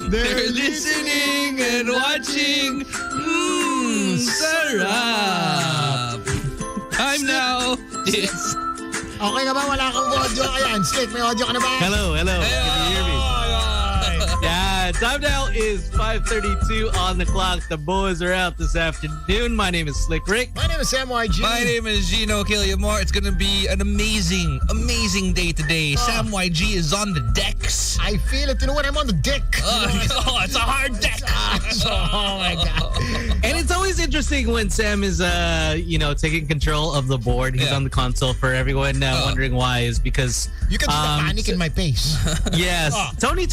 They're listening and watching. Sarap. Time now is... Okay ka ba? Wala kang audio ka yan. Slick, may audio ka na ba? Hello. Can you hear me? Yeah, time now is 5:32 on the clock. The boys are out this afternoon. My name is Slick Rick. My name is MYG. My name is Gino Killiamore. It's gonna be an amazing day today. Sam YG is on the decks. I feel it. You know what? I'm on the dick. It's a hard deck. Oh my God. And it's always interesting when Sam is, taking control of the board. He's on the console for everyone wondering why is because... You can see the panic in my face. Yes. Tony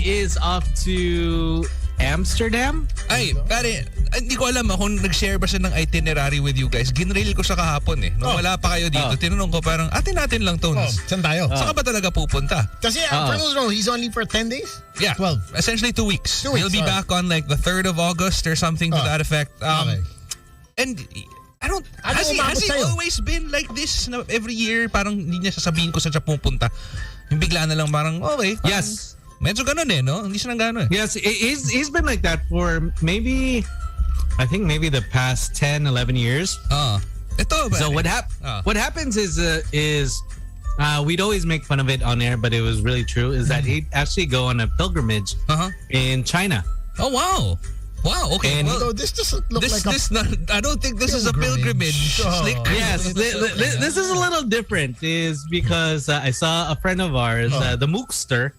is off to Amsterdam. Ay, pare, hindi ko alam kung nag-share ba siya ng itinerary with you guys. Ginrail ko siya kahapon eh. Nung wala pa kayo dito, tinanong ko parang, atin lang to. Saan tayo? Saan ka ba talaga pupunta? Kasi, for those who know, he's only for 10 days? Yeah. 12. Essentially 2 weeks. 2 weeks. He'll be back on like the 3rd of August or something to that effect. Okay. And has he always been like this na every year? Parang hindi niya sasabihin ko saan siya pupunta. Yung bigla na lang parang, okay. Yes. Medyo ganun eh, no? Hindi siya nang gano'n eh. Yes, he's been like that for maybe the past 10, 11 years. Ito ba? So what happens is we'd always make fun of it on air, but it was really true, is that he'd actually go on a pilgrimage in China. Oh, wow. Wow, okay. So this doesn't look like I don't think this is a pilgrimage. Slick. Yes, this is a little different. Is because I saw a friend of ours, the Mookster.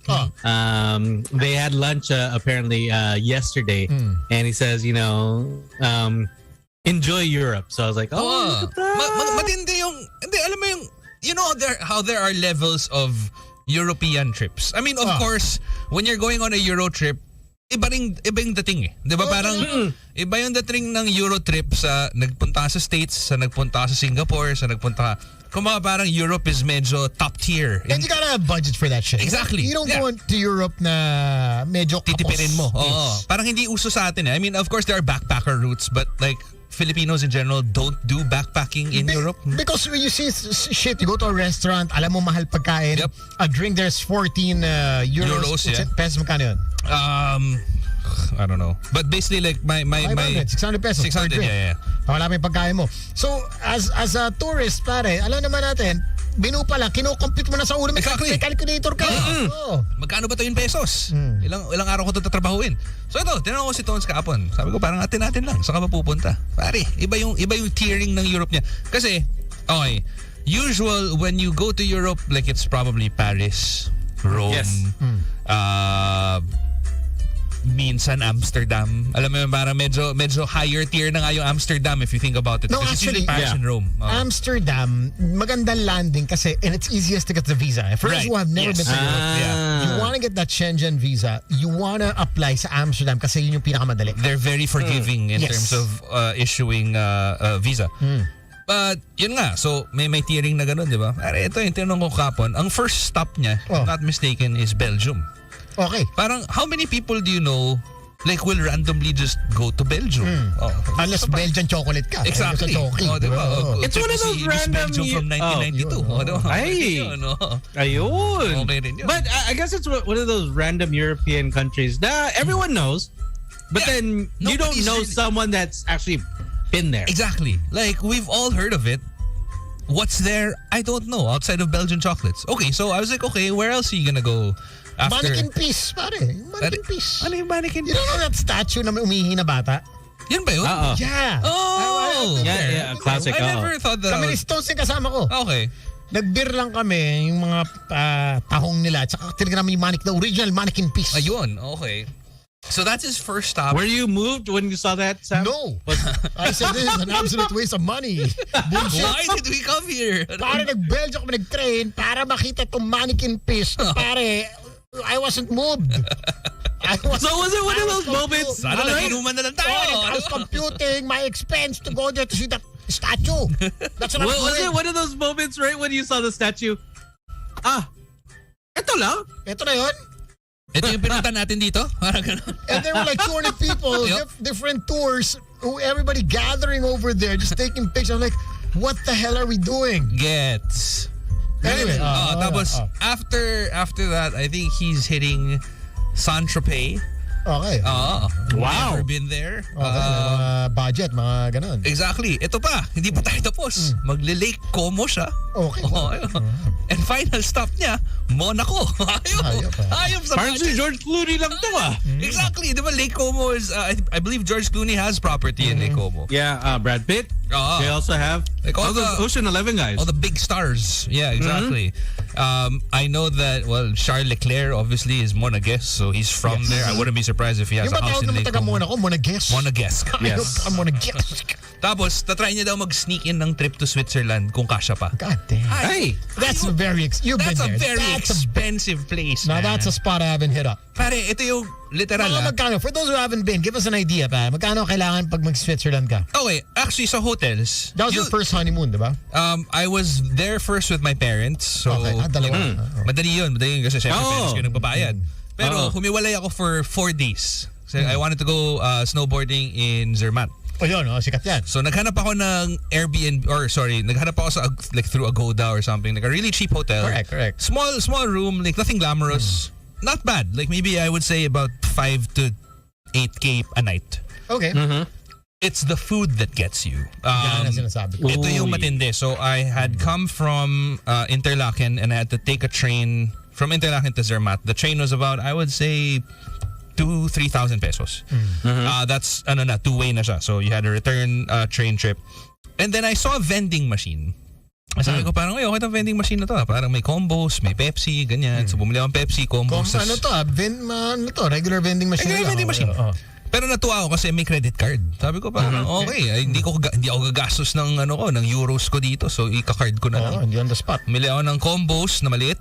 They had lunch apparently yesterday, and he says, enjoy Europe. So I was like, look at that. Matindi yung, hindi, alam mo yung, how there are levels of European trips. I mean, of course, when you're going on a Euro trip, iba yung dating eh. Di ba parang iba yung dating ng Euro trip sa nagpunta sa States, sa nagpunta sa Singapore, sa nagpunta kumbaga parang Europe is medyo top tier. And you gotta have budget for that shit. Exactly. You don't go to Europe na medyo titipirin mo. Yes. Oo. Parang hindi uso sa atin eh. I mean, of course there are backpacker routes, but like Filipinos in general don't do backpacking in Europe. Because when you see shit, you go to a restaurant, alam mo mahal pagkain. Yep. A drink there's 14 euros. Yeah. Pesos magkano yun? I don't know. But basically like my 600 pesos 600, per drink. yeah. Wala may pagkain mo. So as a tourist, pare, alam naman natin, binu pa lang, kino-compute mo na sa ulo, may Exactly. calculator ka. Magkano ba ito yung pesos? Ilang araw ko ito tatrabahuin. So ito, tinanong ko si Tones kahapon. Sabi ko parang atin lang. Saan ka ba pupunta? Pare, iba yung tiering ng Europe niya. Kasi, okay, usual when you go to Europe, like it's probably Paris, Rome, Yes. Minsan Amsterdam. Alam mo yun, parang medyo higher tier na nga yung Amsterdam if you think about it. No, Because actually, it's usually Paris and Rome. Amsterdam, magandang landing kasi, and it's easiest to get the visa. For those who have never been to Europe, you want to get that Schengen visa, you want to apply sa Amsterdam kasi yun yung pinakamadali. They're very forgiving in terms of issuing visa. But yun nga, so may tiering na ganun, di ba? Ito yung tinanong ko kapon. Ang first stop niya, if I'm not mistaken, is Belgium. Okay. Parang how many people do you know like will randomly just go to Belgium? Unless Belgian chocolate ka. Exactly. Diba? It's one of those random Belgium from 1992. Ayun. Okay rin yun. But I guess it's one of those random European countries that everyone knows, but then you don't know someone that's actually been there. Exactly. Like we've all heard of it. What's there? I don't know. Outside of Belgian chocolates. Okay, so I was like, okay, where else are you gonna go? After? Mannequin Peace, pare. Mannequin Peace. Ano yung mannequin? You don't know that statue na may umihi na bata? Yan ba yun? Yeah. Oh! Yeah, classic. I never thought that. Kami ni Stones yung kasama ko. Okay. Nag-beer lang kami, yung mga tahong nila. Tsaka tinignan namin yung the original Mannequin Peace. Ayun, okay. So that's his first stop. Were you moved when you saw that, Sam? No. I said, this is an absolute waste of money. Why did we come here? Pare, nag-Belgium kami nag-train para makita itong Mannequin Peace. Pare, I wasn't moved. So was it one of those moments? Sana nag-inuman na lang tayo. I was computing my expense to go there to see that statue. That's what I was Was doing. it one of those moments right when you saw the statue? Ito lang? Ito na yun. Ito yung pinunta natin dito? Parang ganun. And there were like 200 people, different tours, everybody gathering over there, just taking pictures. I'm like, what the hell are we doing? Gets. Anyway. Tapos, after that, I think he's hitting Saint-Tropez. Okay. Wow. Never been there. Mga budget, mga ganon. Exactly. Ito pa, hindi pa tayo tapos. Magle-Lake Como siya. Okay. Ayun. And final stop niya, Monaco. Ayop, Ayop sa Parang si budget. George Clooney lang to Exactly. Di ba Lake Como is, I believe George Clooney has property in Lake Como. Yeah, Brad Pitt. They also have Like all those the- Ocean 11 guys. All the big stars. Yeah, exactly. I know that, well, Charles Leclerc obviously is Monegasque, so he's from there. I wouldn't be surprised if he has Yung a ba house tawag in naman Lake taga Como. Monaco? Monegasque. Monegasque. Yes. Monegasque. Tapos, tatry niya daw mag-sneak in ng trip to Switzerland kung kasya pa. God damn. Hey. That's very you've been That's a there. very That's a expensive place, Now man. that's a spot I haven't hit up. Pare, ito yung literal Mga magkano? For those who haven't been, give us an idea, pa. Magkano kailangan pag mag-Switzerland ka? Okay, actually sa hotels. That was your first honeymoon, di ba? I was there first with my parents. So, Okay. Dalawa. madali yun kasi syempre parents ko nagbabayad. Pero Oo. humiwalay ako for 4 days. So, I wanted to go snowboarding in Zermatt. O yun, sikat yan. So naghanap ako ng Airbnb naghanap ako sa like through Agoda or something, like a really cheap hotel. Correct. Small room, like nothing glamorous. Not bad. Like maybe I would say about 5 to 8K a night. Okay. It's the food that gets you. Yan ang sinasabi ko. Ito yung matindi. So I had come from Interlaken and I had to take a train from Interlaken to Zermatt. The train was about, I would say, 2,000-3,000 pesos. That's two-way na siya. So you had a return train trip. And then I saw a vending machine. Sabi ko parang, okay itong vending machine na to. Parang may combos, may Pepsi, ganyan. So bumili akong Pepsi, combos. Ano to? Regular vending machine. Regular vending machine. Pero natuwa ako kasi may credit card. Sabi ko parang, okay, hindi ako gagastos ng ng euros ko dito. So ika-card ko na lang. Hindi on the spot. Bumili ako ng combos na maliit.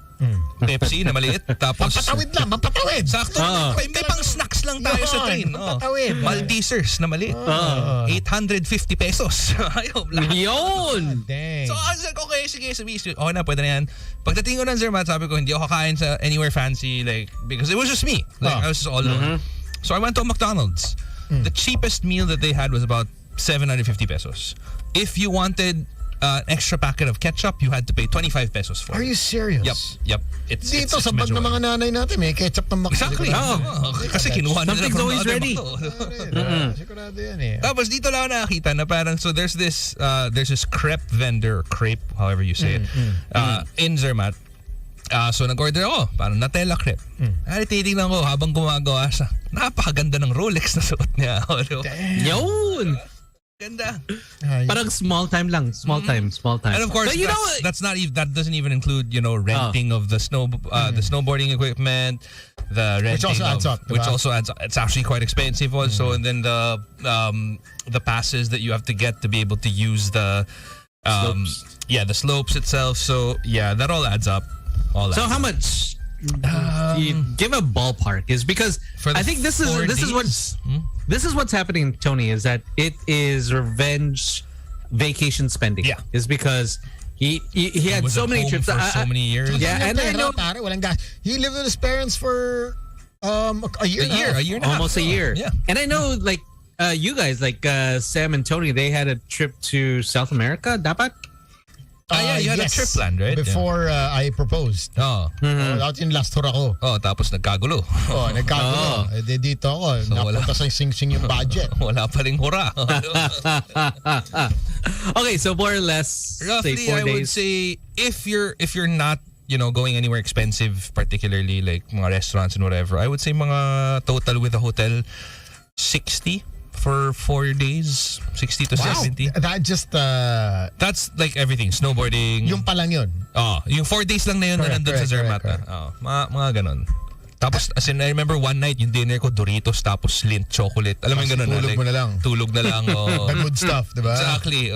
Pepsi na maliit. Tapos Mapatawid. sakto. May pang snacks lang tayo sa train. Mapatawid. Maltesers na maliit. 850 pesos. Ayaw, lahat. Yun! Dang. So I was like, okay, sige, okay na, pwede na yan. Pagdating ko ng Zermatt, sabi ko, hindi ako kakain sa anywhere fancy, like, because it was just me. Like, I was just all alone. So I went to a McDonald's. The cheapest meal that they had was about 750 pesos. If you wanted an extra packet of ketchup, you had to pay 25 pesos for it. Are you serious? Yep. Dito sa bag medyo- ng mga nanay natin, may ketchup ng McDo. Exactly. Kasi kinuha nila Something's from always the other ready. McDo. Sigurado yan eh. Tapos dito lang ako nakakita na parang, so there's this crepe vendor, crepe, however you say it, in Zermatt. So nag-order ako, parang Nutella crepe. Titignan ko habang gumagawa siya. Napakaganda ng Rolex na suot niya. Yun! Ganda. Parang small time lang. Small time. And of course, But you know, that's not even, that doesn't even include, renting of the snowboarding equipment, the renting also adds up, which diba? also adds up. It's actually quite expensive also. And then the passes that you have to get to be able to use the the slopes itself. So yeah, that all adds up. so how much? You give a ballpark is because For the I think this 4 is what's happening, Tony, is that it is revenge vacation spending. Yeah. Is because he had was so at many home trips. for so many years. Yeah, and I know Pare, walang gas. He lived with his parents for a year. A year and a half. almost a year. Yeah. And I know like you guys like Sam and Tony, they had a trip to South America. Dapat? You had a trip planned, right? Before I proposed. Out in last tour ako. Tapos nagkagulo. Nagkagulo. Dito ako. Napunta sa sing-sing yung budget. Wala pa ring hura. Okay, so more or less Roughly, say 4 I days. would say if you're not going anywhere expensive, particularly like mga restaurants and whatever, I would say mga total with a hotel 60 for 4 days, 60 to 70. That just That's like everything, snowboarding. yung pa lang yun. Yung 4 days lang na yun na nandun sa Zermatt. correct. Mga ganon. Tapos, as in, I remember one night, yung dinner ko, Doritos, tapos Lindt chocolate. Alam mo yung ganon na? Tulog mo na lang. Tulog na lang, The good stuff, diba? Exactly,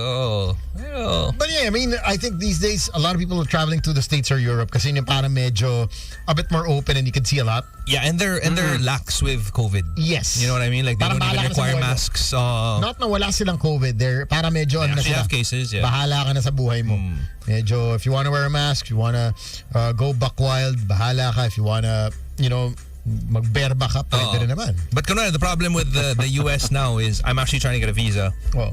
But yeah, I mean, I think these days, a lot of people are traveling to the States or Europe kasi yung parang medyo a bit more open and you can see a lot. Yeah, and they're lax with COVID. Yes. You know what I mean? Like, they Parang don't even bahala ka sa require buhay mo. masks. Not na wala silang COVID. They're para medyo They ano na actually sila. have cases, yeah. Bahala ka na sa buhay mo. Medyo, if you wanna wear a mask, if you wanna go buck wild, bahala ka. If you wanna, magberba ka, pwede rin naman. But kunwari, the problem with the US now is I'm actually trying to get a visa. Oh.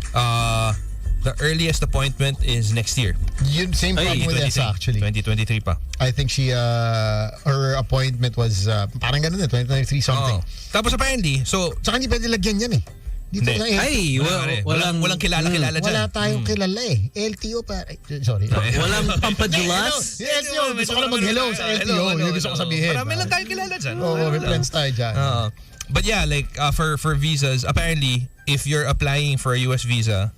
The earliest appointment is next year. Yun, same problem with Esa actually. 2023 pa. I think her appointment was parang ganun 2023 something. Tapos apparently, so Tsaka hindi pwede lagyan yan eh. Dito Hindi. sa LTO. Ay, walang kilala dyan. Wala tayong kilala eh. LTO pa. Sorry. walang pampadulas. Si LTO, gusto ko lang mag-hello sa LTO. Yung gusto ko sabihin. Marami lang tayong kilala dyan. Oo, may friends tayo dyan. But yeah, like for visas, apparently, if you're applying for a US visa,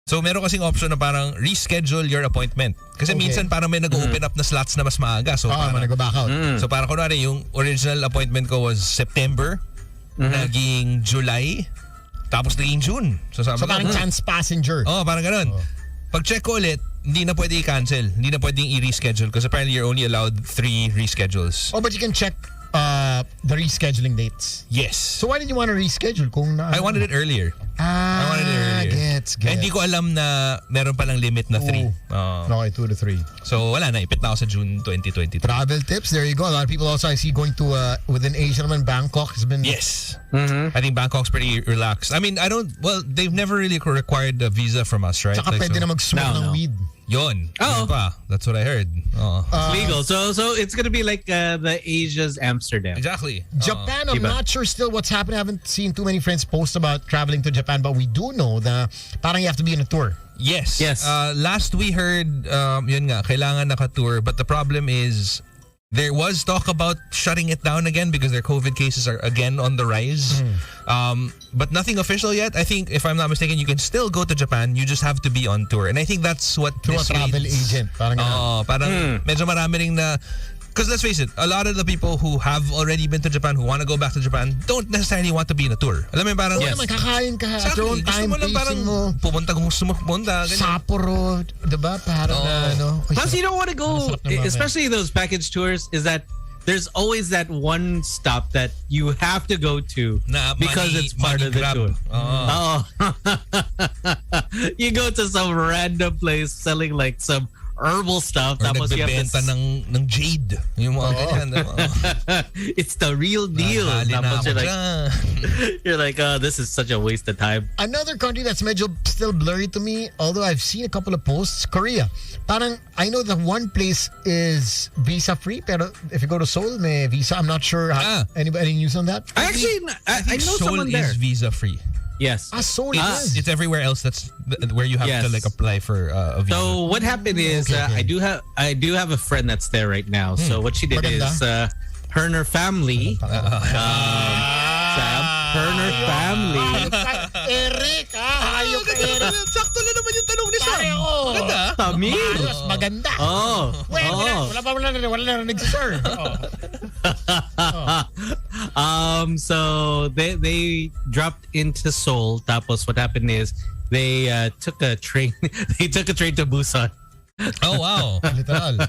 so meron kasing option na parang reschedule your appointment. Kasi minsan parang may nag-open up na slots na mas maaga. So parang nag-back out. So parang kunwari, yung original appointment ko was September, naging July, tapos naging June. So parang chance passenger. Parang ganun. Pag check ko ulit, hindi na pwede i-cancel. Hindi na pwedeng i-reschedule because apparently you're only allowed 3 reschedules. But you can check the rescheduling dates. Yes. So why did you want to reschedule? I wanted it earlier. I wanted it earlier. Gets. Hindi ko alam na meron palang limit na 3. Okay, 2 to 3. So wala na, ipit na ako sa June 2022. Travel tips, there you go. A lot of people also I see going to within Asia naman, Bangkok has been... Yes. I think Bangkok's pretty relaxed. I mean, they've never really required a visa from us, right? Tsaka pwede na mag-smoke ng weed. Yun. Yun pa. That's what I heard. It's legal. So it's gonna be like the Asia's Amsterdam. Exactly. Japan, I'm not sure still what's happening. I haven't seen too many friends post about traveling to Japan, but we do know that parang you have to be in a tour. Yes. Yes. Last we heard, yun nga, kailangan naka-tour. But the problem is, there was talk about shutting it down again because their COVID cases are again on the rise. But nothing official yet. I think, if I'm not mistaken, you can still go to Japan. You just have to be on tour. And I think that's what Through a travel agent. Parang parang medyo marami ring na... Because let's face it, a lot of the people who have already been to Japan, who want to go back to Japan, don't necessarily want to be in a tour. Alam mo yung parang... Yes. Kakain ka. Exactly. Your own time, gusto mo lang parang pumunta kung gusto mo pumunta. Sapporo, diba? Parang Plus, you don't want to go, especially those package tours, is that there's always that one stop that you have to go to because it's part of the tour. You go to some random place selling like some herbal stuff. Or Tapos nagbebenta ng jade. Yung mga ganyan. It's the real deal. Tapos you're like, oh, this is such a waste of time. Another country that's medyo still blurry to me, although I've seen a couple of posts, Korea. Parang, I know that one place is visa-free, pero if you go to Seoul, may visa. I'm not sure. Any news on that? I know Seoul someone there. is visa-free. Yes. Seoul is. It's everywhere else that's where you have to like apply for a visa. So what happened is I do have a friend that's there right now. So what she did is her and her family Sam, her and her family. Eric, hayop ka, Eric. Sakto lang naman yung tanong ni Sam. Maganda. Tamil. Maganda. Wala na nag-sir. So they dropped into Seoul. Tapos what happened is they took a train. They took a train to Busan. Oh wow! Literal.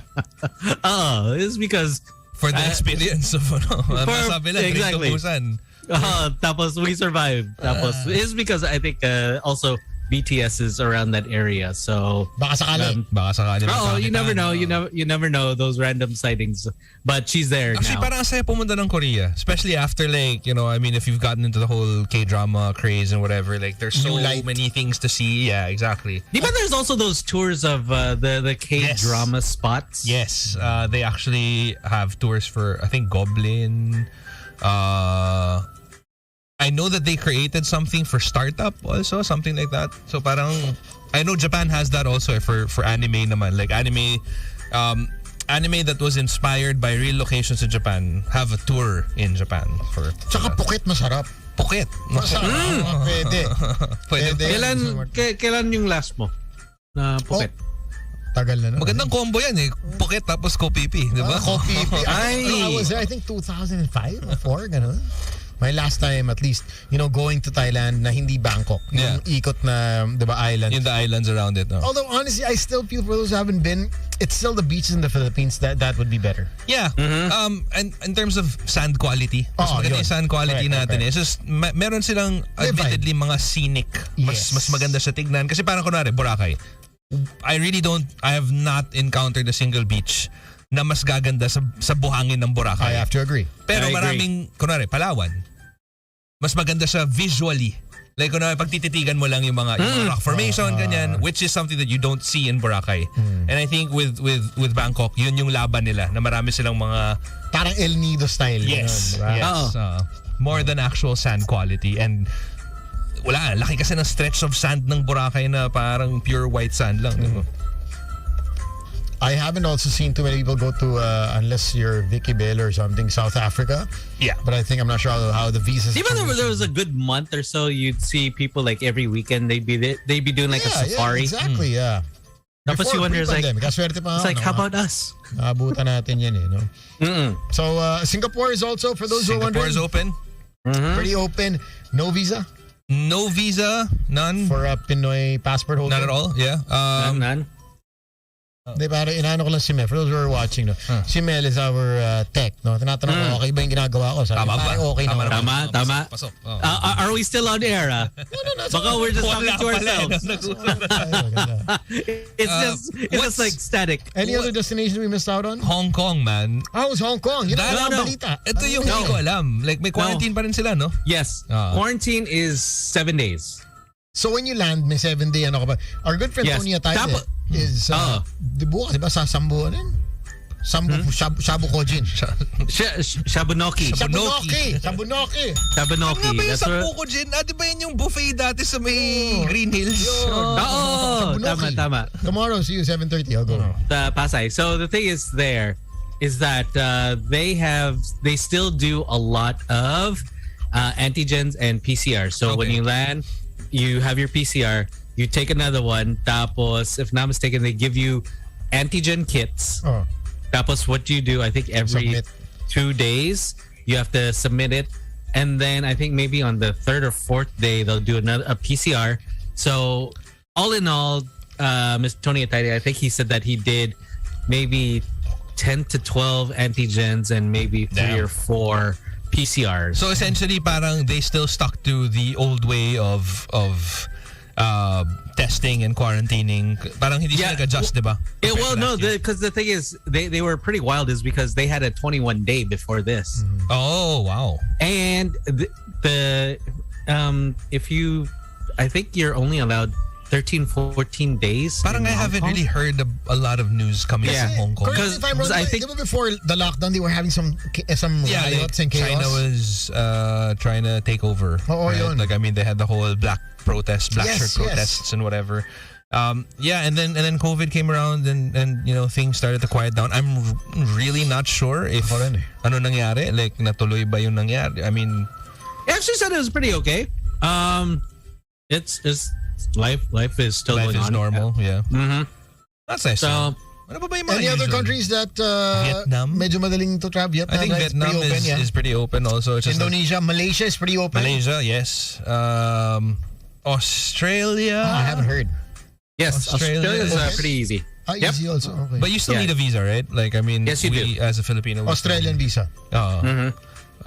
It's because for the experience of exactly. Tapos we survived. Tapos it's because I think also BTS is around that area, so baka sakali. You never know. You never know those random sightings. But she's there actually, now. Parang saya pumunta ng Korea, especially after like I mean, if you've gotten into the whole K-drama craze and whatever, like there's so many things to see. Yeah, exactly. But there's also those tours of the K-drama spots. Yes, they actually have tours for I think Goblin. I know that they created something for startup also, something like that. So parang I know Japan has that also for anime naman. Like anime that was inspired by real locations in Japan have a tour in Japan for. Tsaka Phuket masarap. Phuket. Pwede. Kailan yung last mo na Phuket? Tagal na. Magandang combo yan eh. Phuket tapos Kopipi, di ba? Kopipi. I was there I think 2005 or 4 ganun. My last time at least, going to Thailand na hindi Bangkok. Yung ikot na, diba, island. In the islands around it. No? Although honestly, I still feel for those who haven't been, it's still the beaches in the Philippines that would be better. Yeah. And in terms of sand quality, mas maganda yung sand quality natin. It's just, meron silang admittedly mga scenic. Mas maganda sa tignan. Kasi parang kunwari, Boracay. I have not encountered a single beach na mas gaganda sa buhangin ng Boracay. I have to agree. Pero maraming, kunwari, Palawan, mas maganda siya visually. Like, pagtititigan mo lang yung mga rock formation, ganyan, which is something that you don't see in Boracay. And I think with Bangkok, yun yung laban nila, na marami silang mga... Parang El Nido style. Yes. Ganun, Yes. More than actual sand quality. And wala, laki kasi ng stretch of sand ng Boracay na parang pure white sand lang. Diba? I haven't also seen too many people go to, unless you're Vicky Bell or something, South Africa. Yeah. But I think I'm not sure how the visas. Even though there was a good month or so, you'd see people like every weekend they'd be doing like a safari. Yeah, exactly, yeah. Tapos you wonder, like, it's like, how about us? Abutan natin yan no? So, Singapore is also, for those who are wondering. Singapore is open. Pretty open. No visa? No visa, none. For a Pinoy passport holder? Not at all, yeah. None. Hindi, parang inaano ko lang si Mel. For those who are watching, no? Si Mel is our tech, no? Tinatanong ko, okay ba yung ginagawa ko? Sabi, Tama ba? okay naman. Tama. Pasok. Are we still on air? No. Baka we're just talking to ourselves. It's just like static. Any other destination we missed out on? Hong Kong, man. How was Hong Kong? Yun ang balita. Ito yung hindi ko alam. Like, may quarantine pa rin sila, no? Yes. Quarantine is 7 days. So when you land, may 7 day, ano ka ba? Our good friend Tony Atayde is, di ba sasambuhan rin? Shabu Kojin. Shabunoki. Shabunoki. Ano ba yung Sampu ko dyan? Di ba yun yung buffet dati sa may Green Hills? Oo. Tama. Tomorrow, see you 7:30. I'll go. Pasay. So the thing is that they still do a lot of antigens and PCR. So when you land, you have your PCR, you take another one, tapos, if not mistaken, they give you antigen kits. Tapos what you do, I think every 2 days, you have to submit it. And then I think maybe on the 3rd or 4th day, they'll do a PCR. So all in all, Mr. Tony Atayde, I think he said that he did maybe 10 to 12 antigens and maybe 3 or 4 PCRs. So essentially, parang they still stuck to the old way of testing and quarantining. Parang hindi sila nag-adjust, di ba? Well, no, because the thing is, they were pretty wild is because they had a 21-day before this. Oh, wow. And I think you're only allowed 13, 14 days. Parang I haven't really heard a lot of news coming from Hong Kong. Because I think before the lockdown, they were having some riots and chaos. China was trying to take over. Right? Like, I mean, they had the whole black shirt protests and whatever. And then COVID came around and things started to quiet down. I'm really not sure if ano nangyari, like natuloy ba yung nangyari. I mean, he actually said it was pretty okay. It's life is still going on. Life is normal, yeah. That's nice. So, ano ba yung mga any other usual countries that Vietnam? medyo madaling to travel? Vietnam, I think Vietnam is pretty open also. It's Indonesia, Malaysia is pretty open. Malaysia, yes. Australia. I haven't heard. Yes, Australia is pretty easy. Easy also. Okay. But you still need a visa, right? Like, I mean, yes, you do. As a Filipino. Australian visa.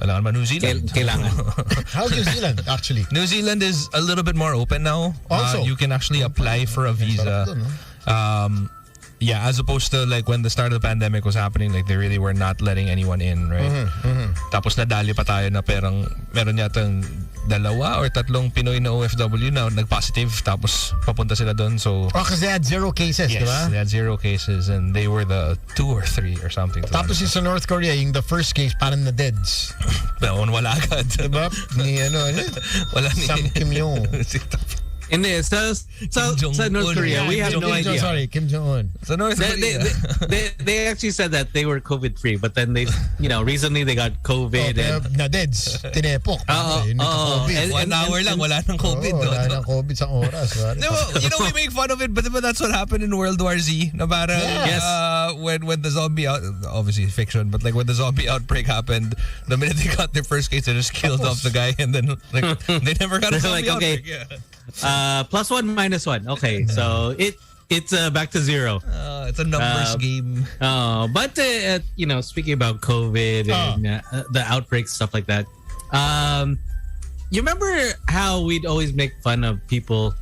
Alam ba New Zealand? Kailangan. How's New Zealand, actually? New Zealand is a little bit more open now. Also, you can actually apply for a visa. As opposed to like when the start of the pandemic was happening, like they really were not letting anyone in, right? Tapos nadali pa tayo na meron yatang 2 or 3 Pinoy na OFW na nag-positive tapos papunta sila doon. So because they had 0 cases, yes, diba? They had 0 cases and they were the 2 or 3 or something. Tapos yung sa North Korea, yung the first case parang na deads. Wala agad. Diba? Wala ni Sam Kim Jong. In this, so North Korea, we have no idea. Sorry, Kim Jong-un. So North Korea. They actually said that they were COVID free, but then they, recently they got COVID. Na deads, tinepok. 1 hour lang, wala nang COVID. Wala nang COVID sa oras. We make fun of it, but that's what happened in World War Z. Na parang, when the zombie obviously fiction, but like when the zombie outbreak happened, the minute they got their first case, they just killed off the guy, and then like they never got a zombie outbreak. +1 -1. Okay, so it's back to 0. It's a numbers game. But speaking about COVID and the outbreaks, stuff like that. You remember how we'd always make fun of people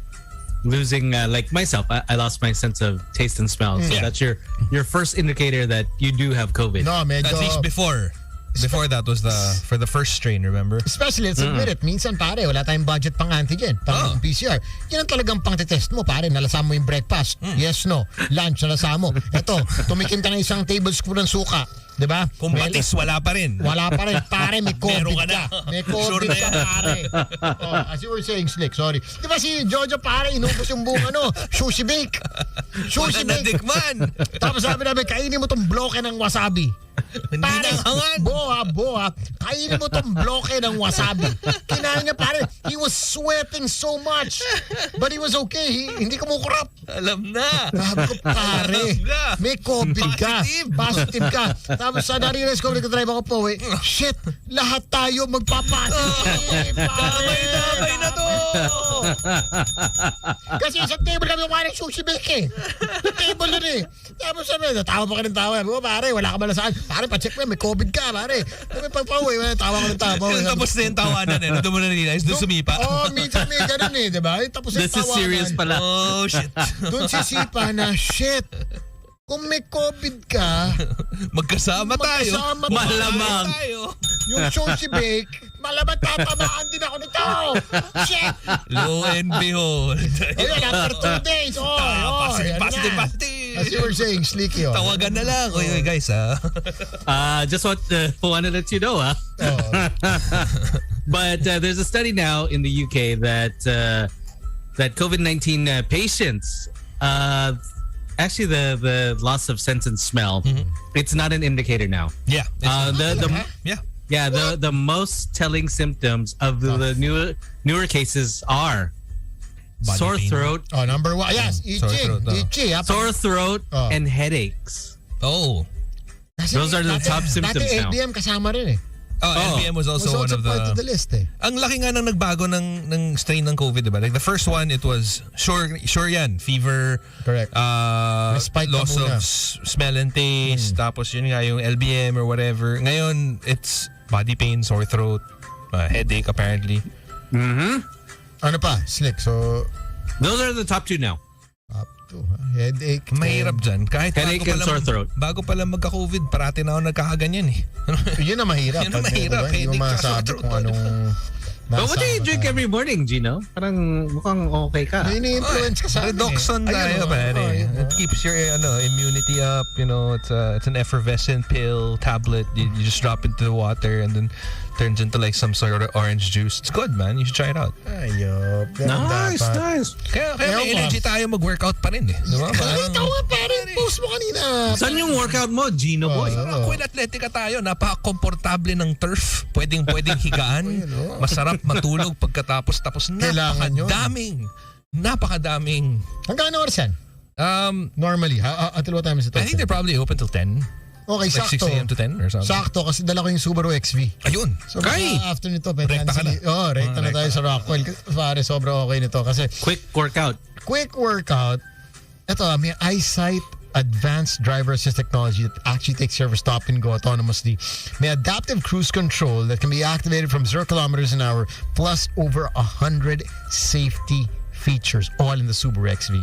losing, like myself, I lost my sense of taste and smell. So that's your first indicator that you do have COVID. No, medyo, at least before. Before that was for the first strain, remember? Especially, let's admit it, minsan pare, wala tayong budget pang antigen, pang PCR. Yan ang talagang pang-test mo, pare. Nalasa mo yung breakfast. Yes, no. Lunch, nalasa mo. Ito, tumikim ka ng isang tablespoon ng suka. Diba? Kung batis, wala pa rin. Wala pa rin. Pare, may COVID Meron ka na. May COVID Sure na ka, yan. pare. As you were saying, Slick, sorry. Diba si Jojo, pare, inubos yung buong sushi bake. Sushi Wala na bake. tikman. Tapos sabi namin, kainin mo tong bloke ng wasabi. Hindi Pare, na hangan. boha, kainin mo tong bloke ng wasabi. Kinain niya, pare, he was sweating so much. But he was okay. Hindi kumukurap. Alam na. Sabi ko, pare, Alam na. may COVID ka. Positive. Positive ka. Tapos sa narirealize ko, nagka-drive ako po, shit, lahat tayo magpapositive, pare. Damay na to. Kasi sa table kami kumain ng sushi bake eh. Sa table nun eh. Tapos sabi, tawa pa ka ng tawa. Sabi ko, pare, wala ka malasaan. Pare, pa-check mo, may COVID ka, pare. Sabi, pagpauwi, tawa ka ng tawa. Yung tapos na yung tawanan eh. Doon mo na realize, doon sumipa. Minsan may ganun eh, di ba? Tapos yung This is tawanan. serious pala. Oh, shit. Doon sisipa na, shit, kung may COVID ka, Magkasama tayo. Magkasama Malamang. tayo. yung sushi bake, malabat tatamaan din ako nito. Shit! Lo and behold. Ayan, after 2 days. Positive. As you were saying, Slicky. Tawagan na lang. Oy, guys, Just want to let you know, But there's a study now in the UK that COVID-19 patients, actually the loss of sense and smell, it's not an indicator now. Yeah. The most telling symptoms of the newer cases are Body sore pain. throat, Number 1. Yes, Sore itching. throat, Itchy. sore throat, and headaches. Oh. Those are the top symptoms dati now. LBM kasama rin eh. LBM was also one of part of the the... list eh. Ang laki nga ng nagbago ng strain ng COVID, diba? Like the first one, it was sure yan, fever, Correct. Respite ka loss muna. of smell and taste, tapos yun nga yung LBM or whatever. Ngayon, it's body pain, sore throat, headache apparently. Ano pa? Slick. So, Those are the top 2 now. up to headache. Mahirap dyan. Kahit Headache and sore throat. Bago pa lang magka-COVID, parati na ako nagkakaganyan eh. Yun ang mahirap. Yun ang mahirap. Hindi mo Headache ka, sore masabi throat. kung anong... But what do you drink every morning, Gino? Parang mukhang okay ka. Ini-influence ka sa amin Redoxon tayo, pare. It keeps your immunity up. You know, it's an effervescent pill, tablet. You just drop into the water and then turns into like some sort of orange juice. It's good, man. You should try it out. Ayop. Nice. Kaya Ewan may ko. energy tayo mag-workout pa rin eh. Diba? Ikaw nga pare, post mo kanina. Saan yung workout mo, Gino boy? Queen Atletica tayo. Napaka-komportable ng turf. Pwedeng higaan. Masarap matulog pagkatapos. Tapos Kailangan yun. napakadaming. Hanggang ano oras yan? Normally, until what time is it I think open? they're probably open till 10. Okay, Like 6 sakto. a.m. to 10 or something. Sakto, kasi dala ko yung Subaru XV. Ayun. So, after nito, pwede Rekta ka na. rekta na tayo sa Rockwell. Pare, sobrang okay nito. Kasi Quick workout. quick workout, ito, may eyesight advanced driver assist technology that actually takes care of stop and go autonomously. May adaptive cruise control that can be activated from 0 kilometers an hour, plus over 100 safety features, all in the Subaru XV.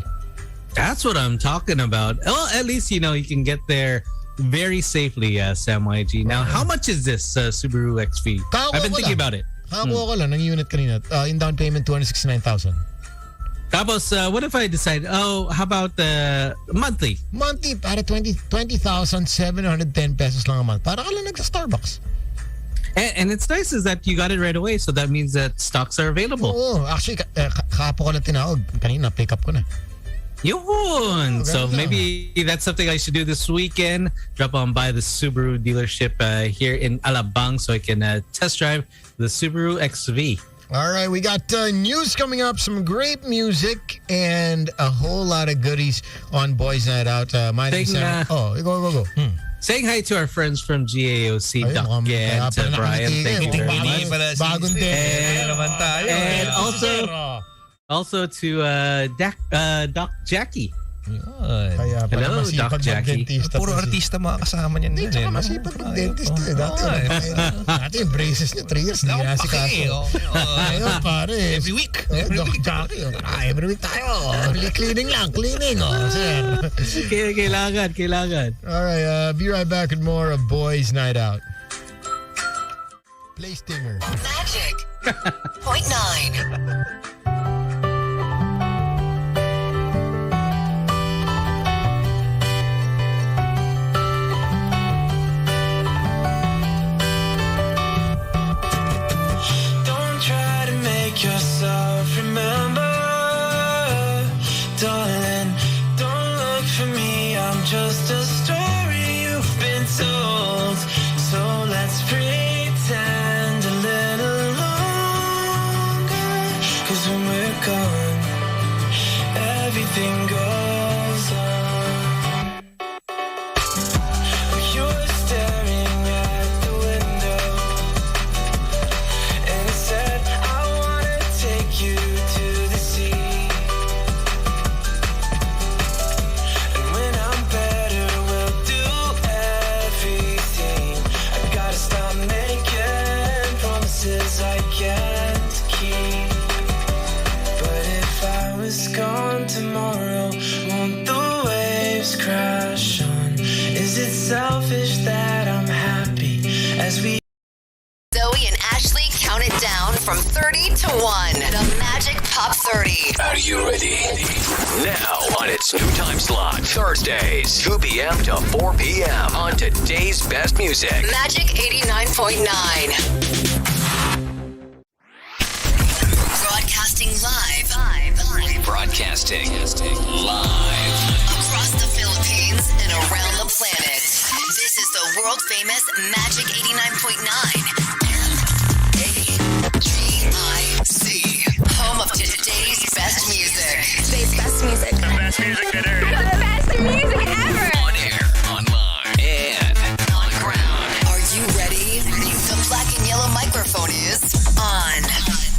That's what I'm talking about. Well, at least, you can get there very safely, Sam YG. Now, how much is this Subaru XV? I've been thinking about it. Nakakuha ko lang ng unit kanina. In down payment, 269,000. Tapos, what if I decide, how about monthly? Monthly, para 20,710 pesos lang a month. Para ka lang nagsa-Starbucks. And it's nice is that you got it right away, so that means that stocks are available. Oo. Actually, kapo ko lang tinawag. Kanina, pick up ko na. Yun! So Ganda. maybe that's something I should do this weekend. Drop on by the Subaru dealership here in Alabang so I can test drive the Subaru XV. All right, we got news coming up, some great music, and a whole lot of goodies on Boys Night Out. My name is Sam. Go. Saying hi to our friends from GAOC, Ayun, Duck mukhang and kaya pala Brian. nakangiti Thank you kayo. very Bagong- much. Bagong tema. naman tayo. And also to Doc Jackie. Yun. Kaya pala Hello, masipag Doc Jackie. mag-dentista. Puro to si- artista mga kasama niyan. Hindi, dun tsaka eh, no? masipag mag-dentist to eh. Dati, Oo, dati yung braces niya, 3 years, hindi Ako, na si paki, kaso. oh. Ayun, pare. Every week. Doc Jackie. Every week tayo. Cleaning lang, cleaning. Sir. Kailangan. All right, be right back with more of Boys Night Out. Play Stinger. Magic. Point 9. Yourself remember, darling, don't look for me, I'm just a story you've been told, so let's pretend a little longer, 'cause when we're gone, everything goes on. You're staring at the window, and it said, you to the sea, and when I'm better we'll do everything. I gotta stop making promises I can't keep. But if I was gone tomorrow, won't the waves crash on? Is it selfish that I'm happy as we Zoe and Ashley count it down from 30 to 1. The Magic Pop 30. Are you ready? Now on its new time slot, Thursdays, 2 p.m. to 4 p.m. on today's best music. Magic 89.9. Broadcasting live. Broadcasting live Across the Philippines and around the planet. This is the world famous Magic 89.9. Home of today's best music. Today's best music. The best music that ever. The best music ever. on air, online, and on the ground. Are you ready? The black and yellow microphone is on.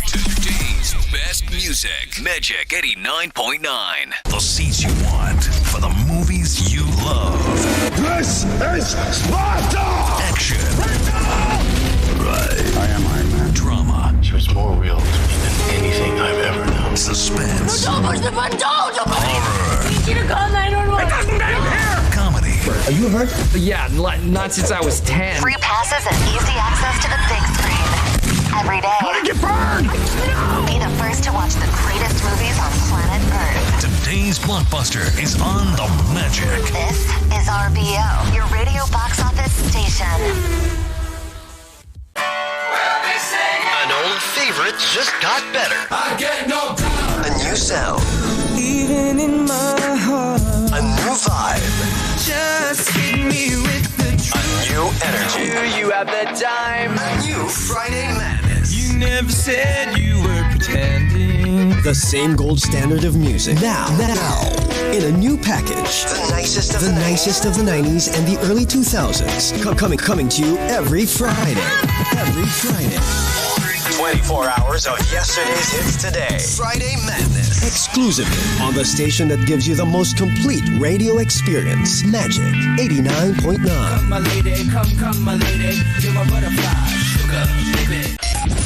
Today's best music. Magic 89.9. The seats you want for the movies you love. This is Sparta! Action. Right. I am Iron Man. Drama. She was more real to me than anything I've ever known. Suspense. Horror. Horror. Need you to call 911. Comedy. Are you hurt? Yeah, not since I was 10. Free passes and easy access to the big screen. Every day. How did you burn? Be the first to watch the greatest movies on planet Earth. Today's blockbuster is on the Magic. This is RBO, your radio box office station. An old favorite just got better. I get no doubt. A new sound. even in my heart? A new vibe. Just hit me with the A new energy. Do you have the time? A new Friday Madness. You never said you were pretending. The same gold standard of music. Now, in a new package. The nicest of the 90s and the early 2000s. Coming to you every Friday. 24 hours of yesterday's hits today. Friday Madness. Exclusively on the station that gives you the most complete radio experience. Magic 89.9. Come, my lady, come, my lady. You're my butterfly, sugar, baby.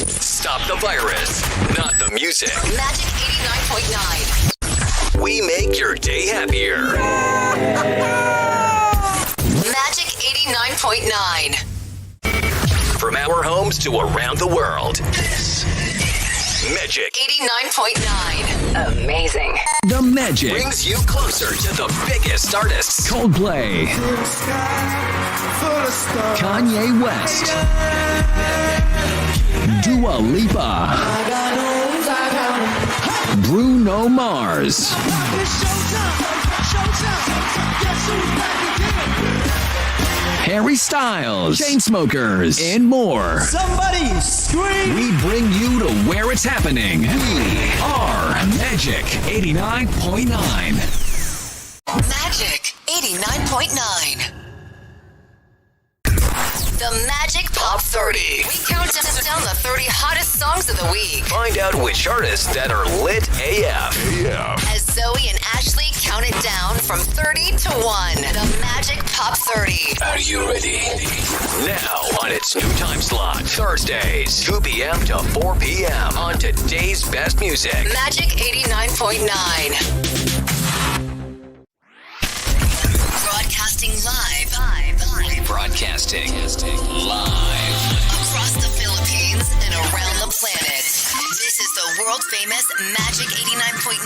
Stop the virus, not the music. Magic 89.9. We make your day happier. Magic 89.9. From our homes to around the world. This Magic 89.9. Amazing. The Magic brings you closer to the biggest artists. Coldplay, Kanye West, Dua Lipa, Bruno Mars, Harry Styles, Chainsmokers, and more. Somebody scream! We bring you to where it's happening. We are Magic 89.9. Magic 89.9. The Magic Pop 30. We count down the 30 hottest songs of the week. Find out which artists that are lit AF. As Zoe and Ashley count it down from 30 to 1. The Magic Pop 30. Are you ready? Now on its new time slot, Thursdays, 2 p.m. to 4 p.m. on today's best music. Magic 89.9. Broadcasting live. Broadcasting live Across the Philippines and around the planet. This is the world famous Magic 89.9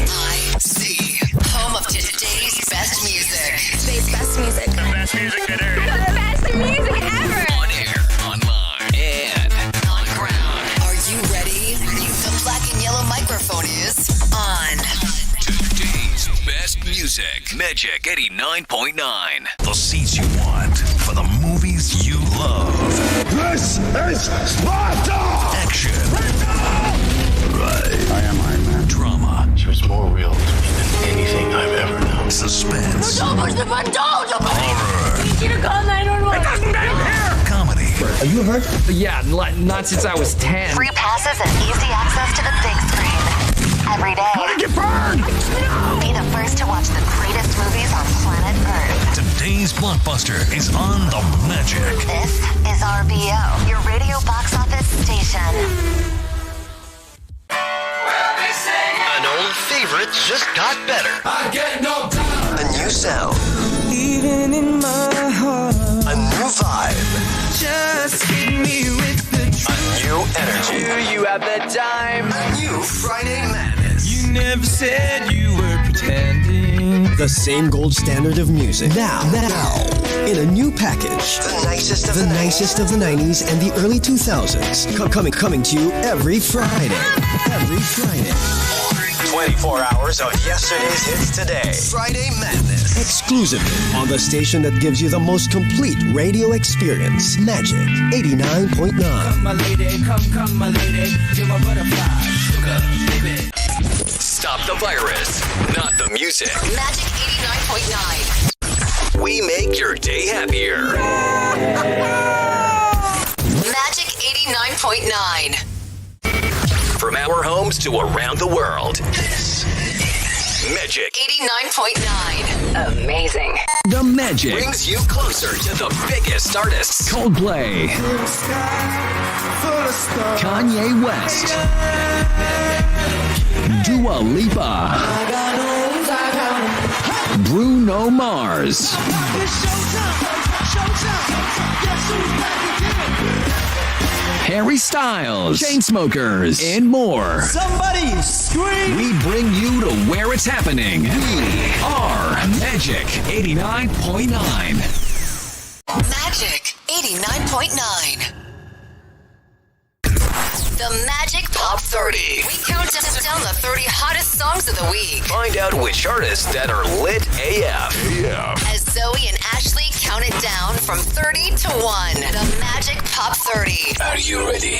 MAGIC, home of today's best music. Today's best music. The best music that airs. The best music ever. On air, online, and on ground. Are you ready? The black and yellow microphone is on. Today's best music. Magic 89.9. The seats you want for the movies you love. This is Sparta! Action. Right. I am Iron Man. Drama. She was more real to me than anything I've ever known. Suspense. Don't push the button. Don't. Horror. I need you to call 911. Comedy. Are you hurt? Yeah, not since I was 10. Free passes and easy access to the big screen. Every day. How did you burn? Be the first to watch the greatest movies on planet Earth. Today's blockbuster is on the Magic. This is RBO, your radio box office station. An old favorite just got better. I get no time. A new sound. Even in my heart, A new vibe. just hit me with the A new energy. you have the time. A new Friday Madness. You never said you were pretending. The same gold standard of music. Now, in a new package. The nicest of The nicest of the 90s and the early 2000s. Coming to you every Friday. Every Friday. 24 hours of yesterday's hits today. Friday Madness. Exclusively on the station that gives you the most complete radio experience. Magic 89.9. My lady, come, my lady. You're my butterfly, sugar, baby. Stop the virus, not the music. Magic 89.9. We make your day happier. Magic 89.9. From our homes to around the world. This is Magic 89.9. Amazing. The Magic brings you closer to the biggest artists. Coldplay, Kanye West, Dua Lipa, Bruno Mars, Harry Styles, Chainsmokers, and more. Somebody scream. We bring you to where it's happening. We are Magic 89.9. Magic 89.9. The Magic Top 30. We count down the 30 hottest songs of the week. Find out which artists that are lit AF. As Zoe and Ashley count it down from 30 to 1. The Magic Top 30. Are you ready?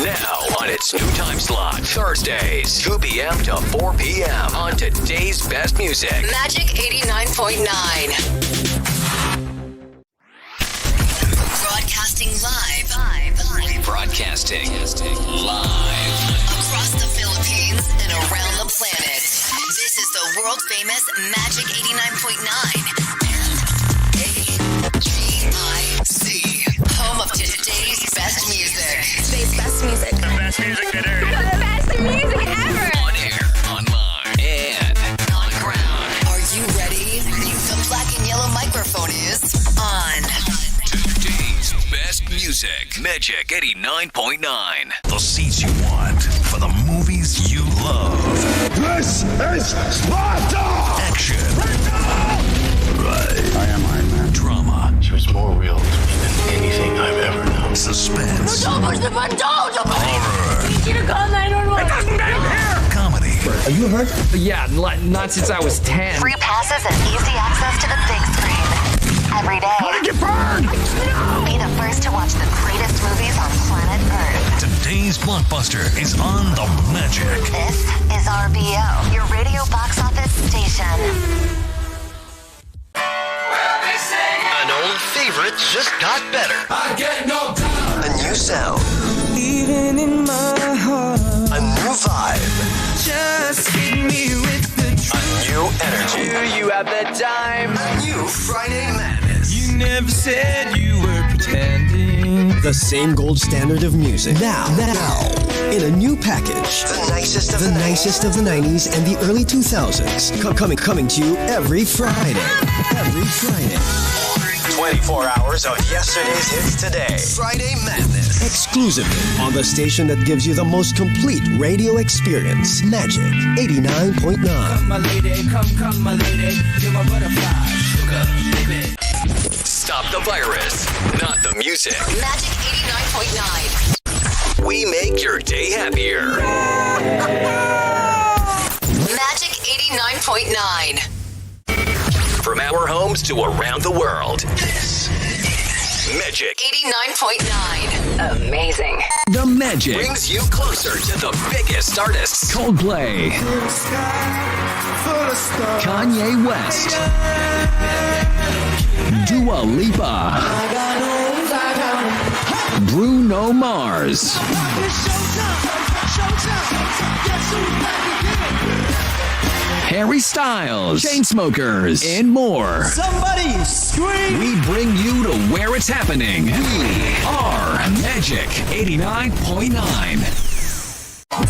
Now on its new time slot, Thursdays, 2 p.m. to 4 p.m. on today's best music. Magic 89.9. Broadcasting live. Broadcasting live Across the Philippines and around the planet. This is the world famous Magic 89.9 MAGIC, home of today's best music. Today's best music. The best music that airs. The best music ever. on air, online, and on ground. Are you ready? The black and yellow microphone is on. Today's best music. Magic 89.9. The seats you want for the movies you love. This is Sparta! Action. Right. I am Iron Man. Drama. She was more real to me than anything I've ever known. Suspense. Don't push the button. Don't. Horror. I need you to call 911. Comedy. Are you hurt? Yeah, not since I was 10. Free passes and easy access to the big screen. Every day. How did you burn? Be the first to watch the greatest movies on planet Earth. Today's blockbuster is on the Magic. This is RBO, your radio box office station. An old favorite just got better. I get no time. A new sound. Even in my heart, A new vibe. just hit me with the A new energy. you have the time. A new Friday Madness. You never said you were pretending. The same gold standard of music. Now, in a new package. The nicest of The the nicest of the 90s and the early 2000s. Coming to you every Friday. Every Friday. 24 hours of yesterday's hits today. Friday Madness. Exclusively on the station that gives you the most complete radio experience. Magic 89.9. My lady, come, my lady. You're my butterfly, sugar, baby. Stop the virus, not the music. Magic 89.9. We make your day happier. Magic 89.9. From our homes to around the world. This is Magic 89.9. Amazing. The Magic brings you closer to the biggest artists. Coldplay, Kanye West, Dua Lipa, Bruno Mars, Harry Styles, Chainsmokers, and more. Somebody scream! We bring you to where it's happening. We are Magic 89.9.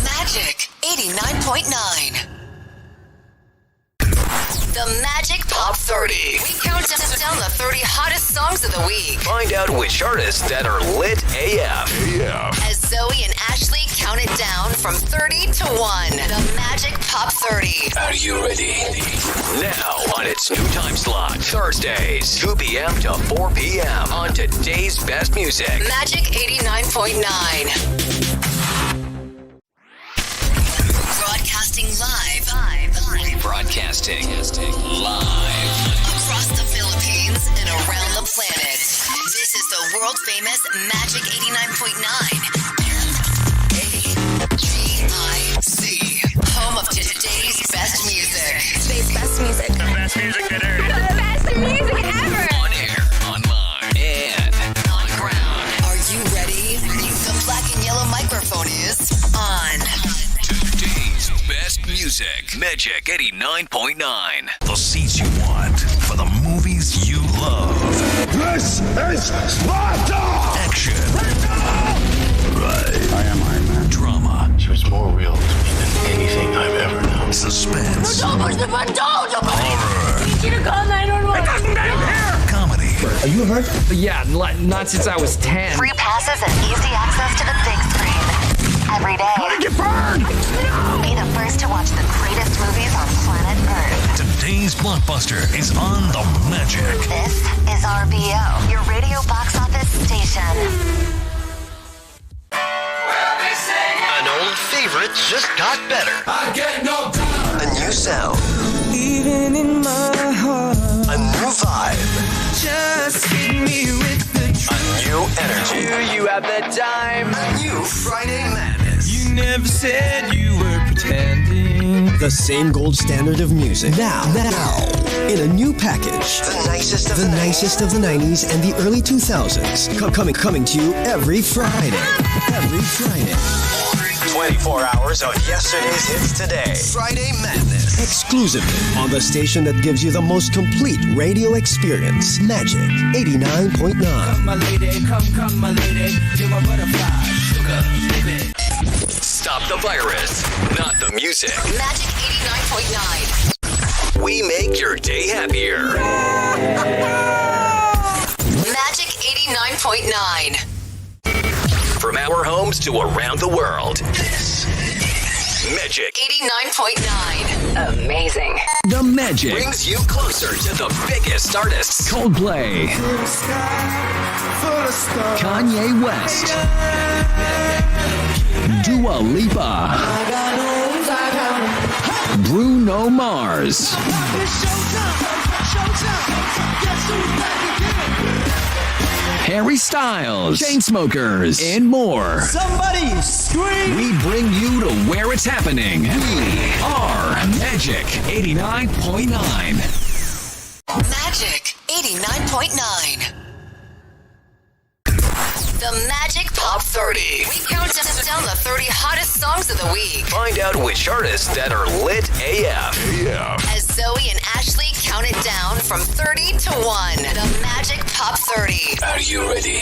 Magic 89.9. The Magic Top 30. We count down the 30 hottest songs of the week. Find out which artists that are lit AF. As Zoe and Ashley count it down from 30 to 1. The Magic Top 30. Are you ready? Now on its new time slot, Thursdays, 2 p.m. to 4 p.m. on today's best music. Magic 89.9. Broadcasting live. Broadcasting live Across the Philippines and around the planet. This is the world famous Magic 89.9. MYGIC. Home of today's best music. Today's best music. The best music that airs. The best music ever. on air, online, and on ground. Are you ready? The black and yellow microphone is on. Today's best music. Magic 89.9. The seats you want for the movies you love. This is Sparta! Action. Right. I am Iron Man. Drama. She was more real to me than anything I've ever known. Suspense. Horror. Horror. Need you to call 911. Comedy. Are you hurt? Yeah, not since I was 10. Free passes and easy access to the big screen. Every day. How did you burn? Be the first to watch the greatest movies on planet Earth. Today's blockbuster is on the Magic. This is RBO, your radio box office station. An old favorite just got better. I get no time. A new sound. Even in my heart, A new vibe. just hit me with the A new energy. You have the time. A new Friday Madness. You never said you were pretending. The same gold standard of music. Now, in a new package. The nicest of The nicest of the 90s and the early 2000s. Coming to you every Friday. Every Friday. 24 hours of yesterday's hits today. Friday Madness. Exclusively on the station that gives you the most complete radio experience. Magic 89.9. My lady, come, my lady. You're my butterfly, sugar, baby. Stop the virus, not the music. Magic 89.9. We make your day happier. Magic 89.9. From our homes to around the world. This is Magic 89.9. Amazing. The Magic brings you closer to the biggest artists. Coldplay, Kanye West, Dua Lipa, Bruno Mars, Harry Styles, Chainsmokers, and more. Somebody scream! We bring you to where it's happening. We are Magic 89.9. Magic 89.9. The Magic Top 30. We count down the 30 hottest songs of the week. Find out which artists that are lit AF. As Zoe and Ashley count it down from 30 to 1. The Magic Top 30. Are you ready?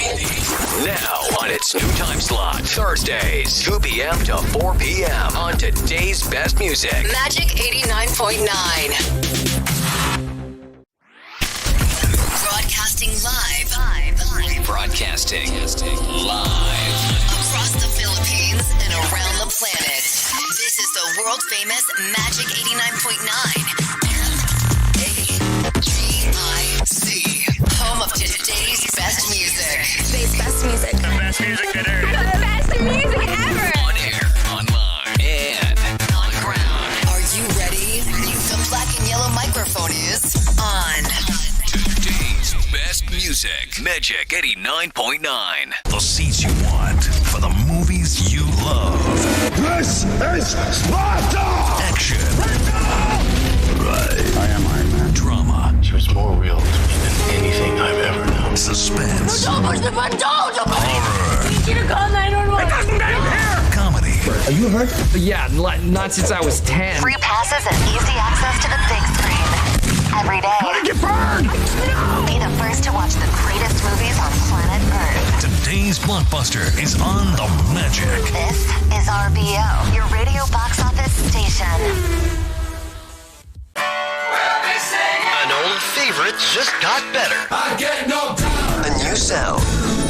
Now on its new time slot, Thursdays, 2 p.m. to 4 p.m. on today's best music. Magic 89.9. Broadcasting Broadcasting live across the Philippines and around the planet. This is the world famous Magic 89.9 MAGIC, home of today's best music. Today's best music. The best music that aired. The best music ever. on air, online, and on ground. Are you ready? The black and yellow microphone is on. Today's best music. Magic 89.9. The seats you want for the movies you love. This is Sparta! Action. Right. I am Iron Man. Drama. She was more real to me than anything I've ever known. Suspense. Horror. Horror. Need you to call 911. Comedy. Are you hurt? Yeah, not since I was 10. Free passes and easy access to the big screen. Every day. How did you burn? Be the first to watch the greatest movies on planet Earth. Today's blockbuster is on the Magic. This is RBO, your radio box office station. An old favorite just got better. I get no doubt. A new sound.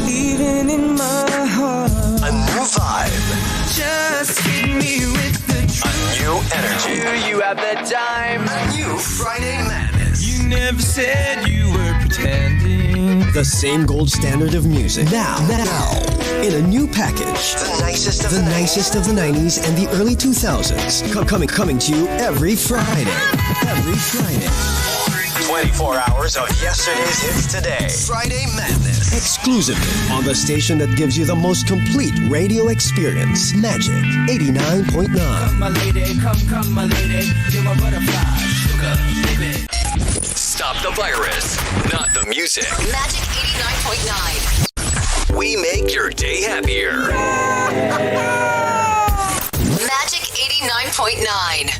Even in my heart, A new vibe. just hit me with the A new energy. Do you have the time? A new Friday Madness. You never said you were pretending. The same gold standard of music. Now, in a new package. The nicest of The the nicest of the 90s and the early 2000s. Coming to you every Friday. Every Friday. 24 hours of yesterday's hits today. Friday Madness. Exclusively on the station that gives you the most complete radio experience. Magic 89.9. My lady, come, my lady. You're my butterfly, sugar, baby. Stop the virus, not the music. Magic 89.9. We make your day happier. Magic 89.9.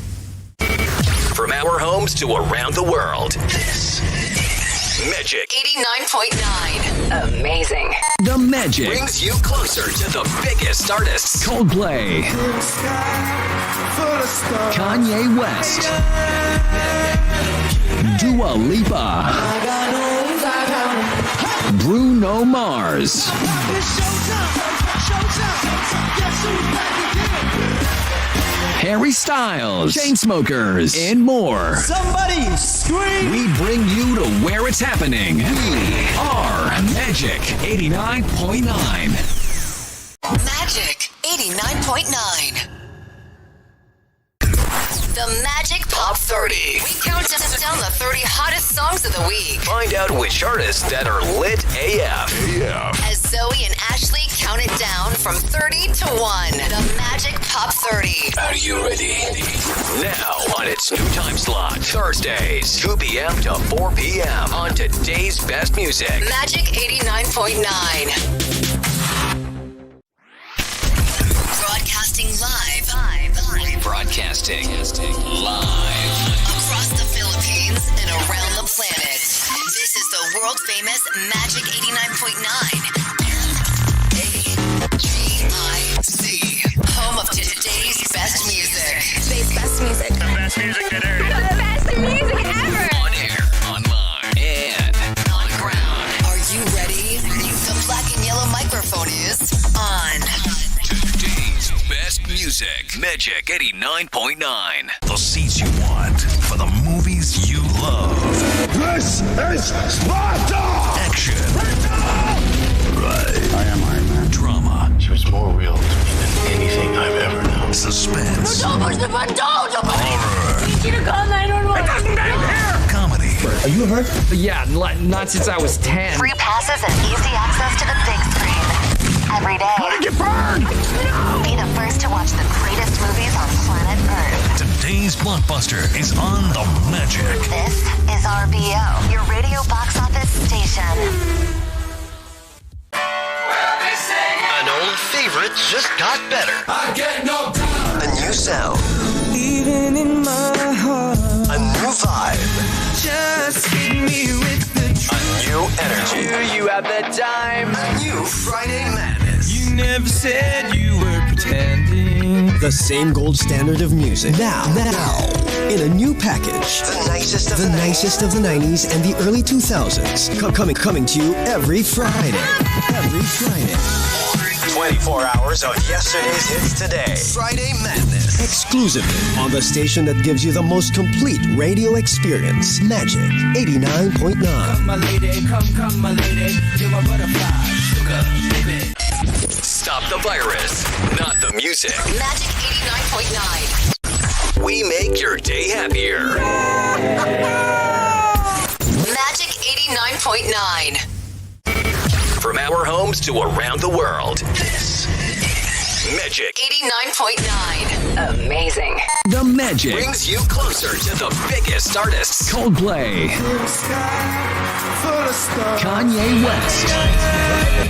From our homes to around the world. This is Magic 89.9. Amazing. The Magic brings you closer to the biggest artists. Coldplay, Kanye West, Dua Lipa, Bruno Mars, Harry Styles, Chainsmokers, and more. Somebody scream! We bring you to where it's happening. We are Magic 89.9. Magic 89.9. The Magic Pop 30. We count down the 30 hottest songs of the week. Find out which artists that are lit AF. As Zoe and Ashley count it down from 30 to 1. The Magic Pop 30. Are you ready? Now on its new time slot, Thursdays, 2 p.m. to 4 p.m. on today's best music. Magic 89.9. Broadcasting live. Broadcasting live Across the Philippines and around the planet. This is the world famous Magic 89.9 MAGIC, home of today's best music. Today's best music. The best music that aired. The best music ever. on air, online, and on ground. Are you ready? The black and yellow microphone is on. Today's best music. Magic 89.9. The seats you want for the movies you love. This is Sparta! Action. Right. I am Iron Man. Drama. She was more real to me than anything I've ever known. Suspense. Horror. Horror. Need you to call 911. Comedy. Are you hurt? Yeah, not since I was 10. Free passes and easy access to the big screen. Every day. How did you burn? Be the first to watch the greatest movies on planet Earth. Today's blockbuster is on the Magic. This is RBO, your radio box office station. An old favorite just got better. I get no doubt. A new sound. Even in my heart, A new vibe. just hit me with the A new energy. Do you have the time? A new Friday Madness. You never said you were pretending. The same gold standard of music. Now, in a new package. The nicest of The the nicest of the 90s and the early 2000s. Coming to you every Friday. Every Friday. 24 hours of yesterday's hits today. Friday Madness. Exclusively on the station that gives you the most complete radio experience. Magic 89.9. My lady, come, my lady. You're my butterfly, sugar, baby. Stop the virus, not the music. Magic 89.9. We make your day happier. Magic 89.9. From our homes to around the world, this is Magic 89.9. Amazing. The Magic brings you closer to the biggest artists. Coldplay, Kanye West,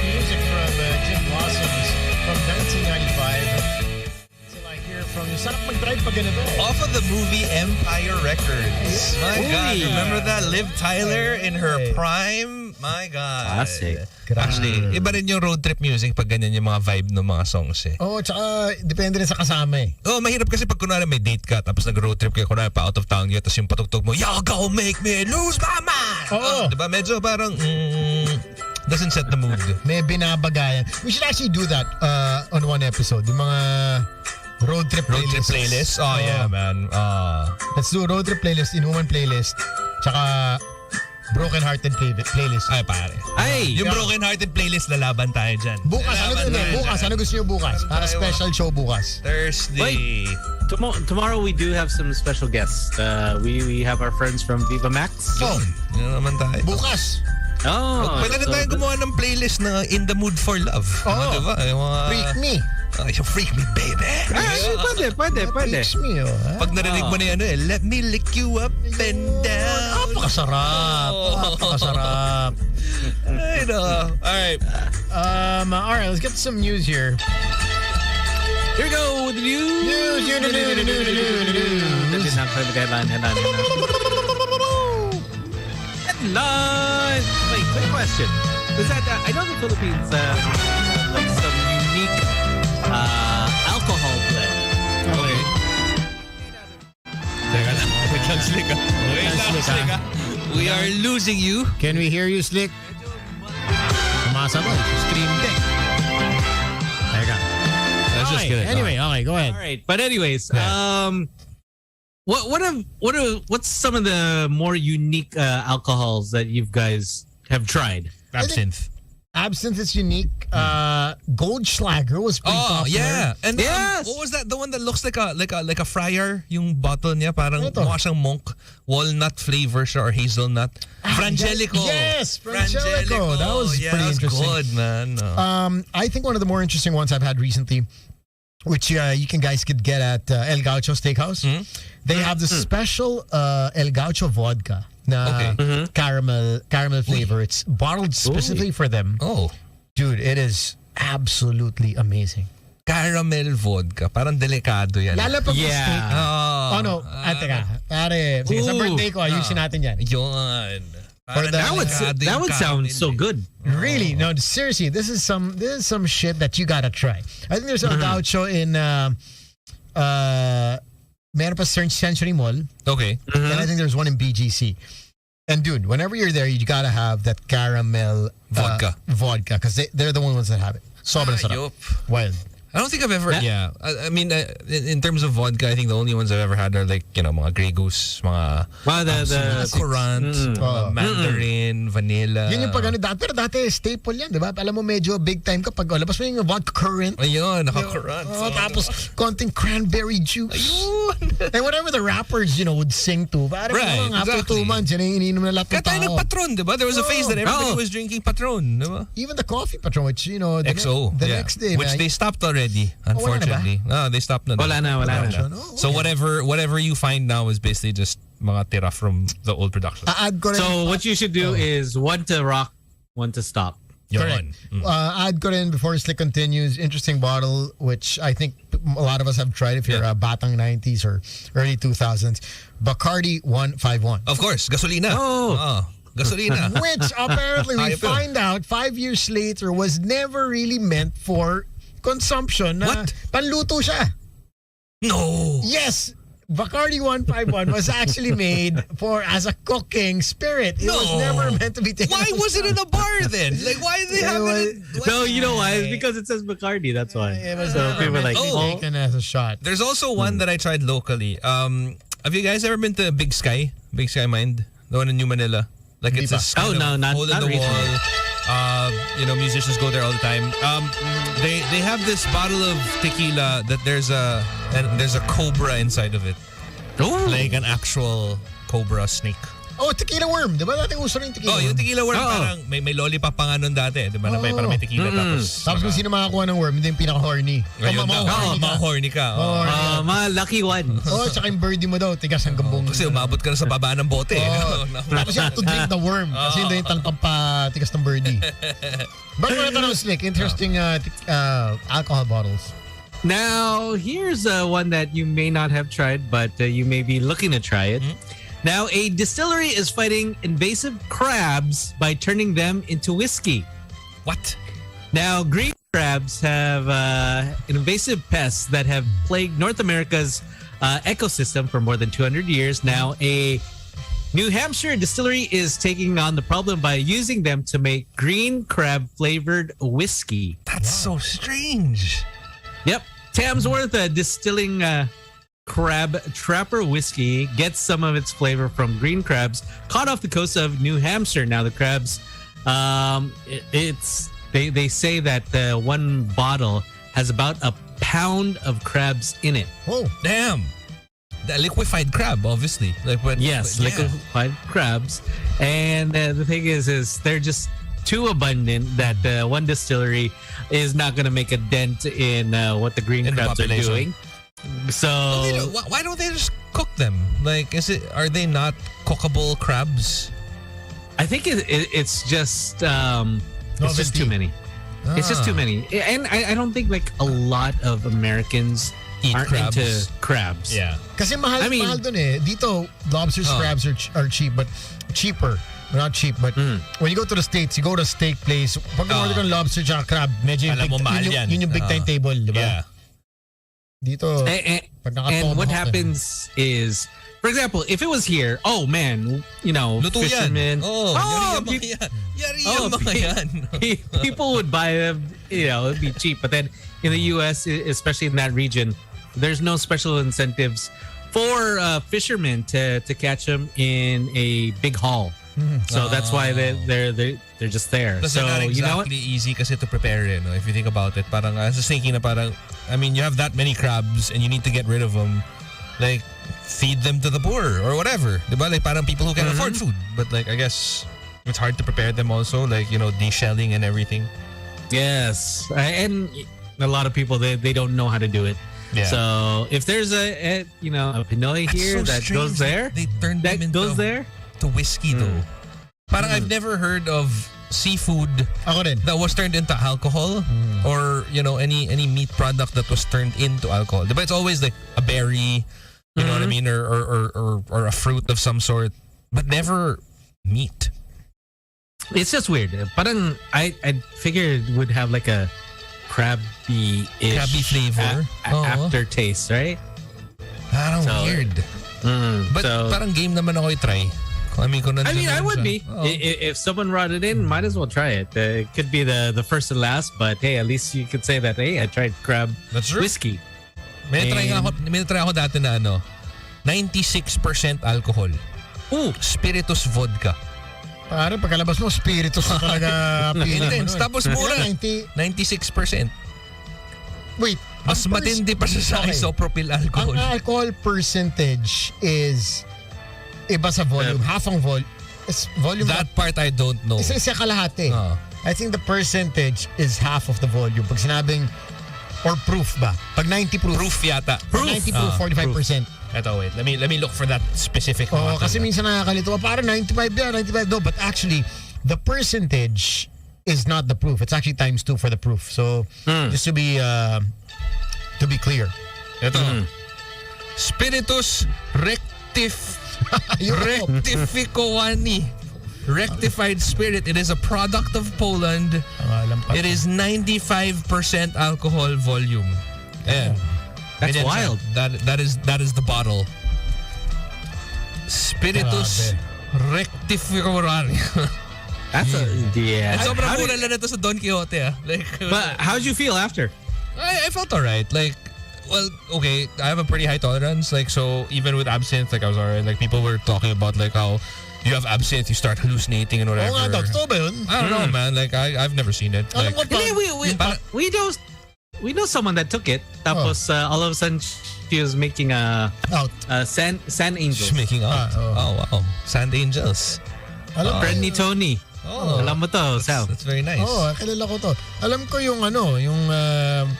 Music from Jim Blossoms from 1995. Till I hear from you. Sarap mag-drive pag ganito. Off of the movie Empire Records. My God, remember that? Liv Tyler in her prime? My God. Classic. Actually, iba rin yung road trip music pag ganyan yung mga vibe ng mga songs eh. Oh, tsaka depende rin sa kasama eh. Oh, mahirap kasi pag kunwari may date ka tapos nag-road trip kayo, kunwari pa out of town kayo tapos yung patugtog mo, "You're gonna make me lose my mind!" Oo. Diba? Medyo parang doesn't set the mood. May binabagayan. We should actually do that on one episode. Yung mga road trip playlists. Oh, yeah, man. Let's do a road trip playlist, inuman playlist, tsaka broken hearted playlist. Ay, pare. Yung broken hearted playlist, lalaban tayo dyan. Bukas, ano gusto niyo bukas? Para special show bukas. Thursday. Tomorrow we do have some special guests. We have our friends from Viva Max. Oh, Yun naman tayo. bukas. Oh, Pwede na tayo gumawa ng playlist na In the Mood for Love. Oh. Diba? Yung mga, Freak me. You freak me, baby. Pwede. Freaks me, oh. Pag narinig mo na yan, let me lick you up and down. Napakasarap. I know. Alright. Alright, let's get some news here. Here we go with the news. Headline. Wait, quick question. Is that I know the Philippines like some unique alcohol blend. Okay. Teka lang. Wait lang, Slick. Slick. We are losing you. Can we hear you, Slick? Sumasabay. Stream deck. Teka. Let's just get it. Anyway, okay, go ahead. All right, but anyways, what's some of the more unique alcohols that you guys have tried? Absinthe. Absinthe is unique. Goldschlager was pretty popular. Yeah. And Yes! what was that? The one that looks like a friar, yung bottle niya, parang mukha siyang monk. Walnut flavor siya or hazelnut. Frangelico. Yes, Frangelico. That was pretty that was interesting. good, man. I think one of the more interesting ones I've had recently, which you guys could get at El Gaucho Steakhouse. They have the special El Gaucho vodka na caramel flavor. It's bottled specifically for them. Oh. Dude, it is absolutely amazing. Caramel vodka. Parang delikado yan. Lalo pag Yeah. steak. No. Teka. Pare, sige, sa birthday ko, ayusin natin yan. Yun. For That would sound so good. Really? No, seriously, this is some shit that you gotta try. I think there's a gaucho in meron pa Century Mall. Okay. And I think there's one in BGC. And dude, whenever you're there, you gotta have that caramel Vodka. Because they're the ones that have it. Sobrang sarap. Wild. I don't think I've ever, I mean, in terms of vodka, I think the only ones I've ever had are like, mga Grey Goose, mga Courant, Mandarin, vanilla. Yun yung pag dati. Pero dati, staple yan, di ba? Alam mo, medyo big time ka pag labas mo yung vodka current. Ayun, naka-Courant. Tapos, konting cranberry juice. Ayun. And whatever the rappers, would sing to. Parang after 2 months, yun yung iniinom na lahat ng tao. Kaya tayo Patron, di ba? There was a phase that everybody was drinking Patron, di ba? Even the coffee Patron, which, the next day. Which they stopped already, unfortunately. They stopped na. Wala na. So whatever you find now is basically just mga tira from the old production. So what you should do is one to rock, one to stop. Correct. Add ko rin before Slick continues. Interesting bottle, which I think a lot of us have tried if you're a batang 90s or early 2000s. Bacardi 151. Of course, gasolina. Gasolina. Which apparently we find out 5 years later was never really meant for consumption. What? Panluto siya. No. Yes. Bacardi 151 was actually made as a cooking spirit. It was never meant to be taken. Why was it in a bar then? Like, why did they have it? No, you know why? It's because it says Bacardi. That's why. It was So never people meant like, to be oh. taken as a shot. There's also one that I tried locally. Have you guys ever been to Big Sky? Big Sky Mind? The one in New Manila? Like it's a Oh, no, not hole in the recently. wall. Musicians go there all the time. They have this bottle of tequila that there's a cobra inside of it. Oh. Like an actual cobra snake. Oh, tequila worm. Di ba dating uso rin tequila Oh, worm? yung tequila worm parang may lollipop pa nga nun dati. Di ba? Parang may tequila Tapos kung sino makakuha ng worm, hindi yung pinaka-horny. Ayun daw. Mga horny ka. Mga lucky one. Oh, tsaka yung birdie mo daw, tigas ang gambong. Kasi umabot ka na sa baba ng bote. Tapos you have to drink the worm. Kasi hindi yung talpang pa tigas ng birdie. But wala tanong, Slick. Interesting alcohol bottles. Now, here's one that you may not have tried, but you may be looking to try it. Now, a distillery is fighting invasive crabs by turning them into whiskey. What? Now, green crabs have invasive pests that have plagued North America's ecosystem for more than 200 years. Now, a New Hampshire distillery is taking on the problem by using them to make green crab flavored whiskey. That's so strange. Yep. Tamsworth distilling crab trapper whiskey gets some of its flavor from green crabs caught off the coast of New Hampshire. Now the crabs, they say that one bottle has about a pound of crabs in it. Oh, damn. The liquefied crab, obviously. Liquefied crabs. And the thing is they're just too abundant that one distillery is not going to make a dent in what the green crabs are doing. So why don't they just cook them? Like, are they not cookable crabs? I think it's just it's just too many. It's just too many, and I don't think like a lot of Americans aren't crabs. into crabs. Yeah, kasi mahal dun eh. Dito, lobsters, crabs are cheap, but cheaper. Not cheap, but when you go to the States, you go to a steak place, pag order kang lobster tsaka crab, medyo Alam mo, mahal yan. Yun yung big time table, di ba? Yeah. Dito, And what happens is, for example, if it was here, oh man, Luto fishermen. Yari mga yan. People would buy them, it'd be cheap. But then in the US, especially in that region, there's no special incentives for fishermen to catch them in a big haul. So that's why they're just there. Plus, so not exactly you know what? easy kasi to prepare it. No? If you think about it, parang I was just thinking na parang, I mean, you have that many crabs and you need to get rid of them. Like, feed them to the poor or whatever. Diba? Like, parang people who can afford food. But like, I guess it's hard to prepare them also. Like, deshelling and everything. Yes, and a lot of people they don't know how to do it. Yeah. So if there's a Pinoy here so that goes strange there, They turned them into goes there. to whiskey though. Parang I've never heard of seafood that was turned into alcohol or any meat product that was turned into alcohol. But it's always like a berry, you know what I mean, or a fruit of some sort, but never meat. It's just weird. Parang I figured it would have like a crabby flavor aftertaste, right? Parang weird. But so, parang game naman ako i-try. I mean, I would be. If someone brought it in, might as well try it. It could be the first and last, but hey, at least you could say that, hey, I tried crab whiskey. May try ako dati na 96% alcohol. Spiritus vodka. Parang pagkalabas mo, spiritus na talaga. Intense. Tapos mura. 96%. Wait. Mas matindi pa siya sa isopropyl alcohol. Ang alcohol percentage is iba sa volume. Half ang volume. That part I don't know. Isa kalahati. I think the percentage is half of the volume. Pag sinabing, or proof ba? Pag 90 proof. Proof yata. Pag 90 proof, 45%. Eto, wait. Let me look for that specific. Kasi minsan nakakalito. Parang 95 yan, 95. No, but actually, the percentage is not the proof. It's actually times 2 for the proof. So, just to be clear. Ito. Spiritus rectificowani. Rectified Spirit. It is a product of Poland. It is 95% alcohol volume. Ayan. That's Ganyan wild. siya. That is the bottle. Spiritus Rectificatory. That's yeah. Sobrang How mura did- lang ito sa Don Quixote. Like, But how'd you feel after? I felt alright. Like, well, okay, I have a pretty high tolerance. Like, so even with absinthe, like I was alright. Like, people were talking about like how you have absinthe, you start hallucinating and whatever. Oo nga, Doc. Totoo ba yun? I don't know, man. Like, I've never seen it. Alam Like, mo pa, We know someone that took it. Tapos all of a sudden she was making out. sand angels. She's making out. Oh, wow. Sand Angels. Alam Friend ni Tony. Alam mo to, Sal. That's very nice. Oo, kilala ko to. Alam ko yung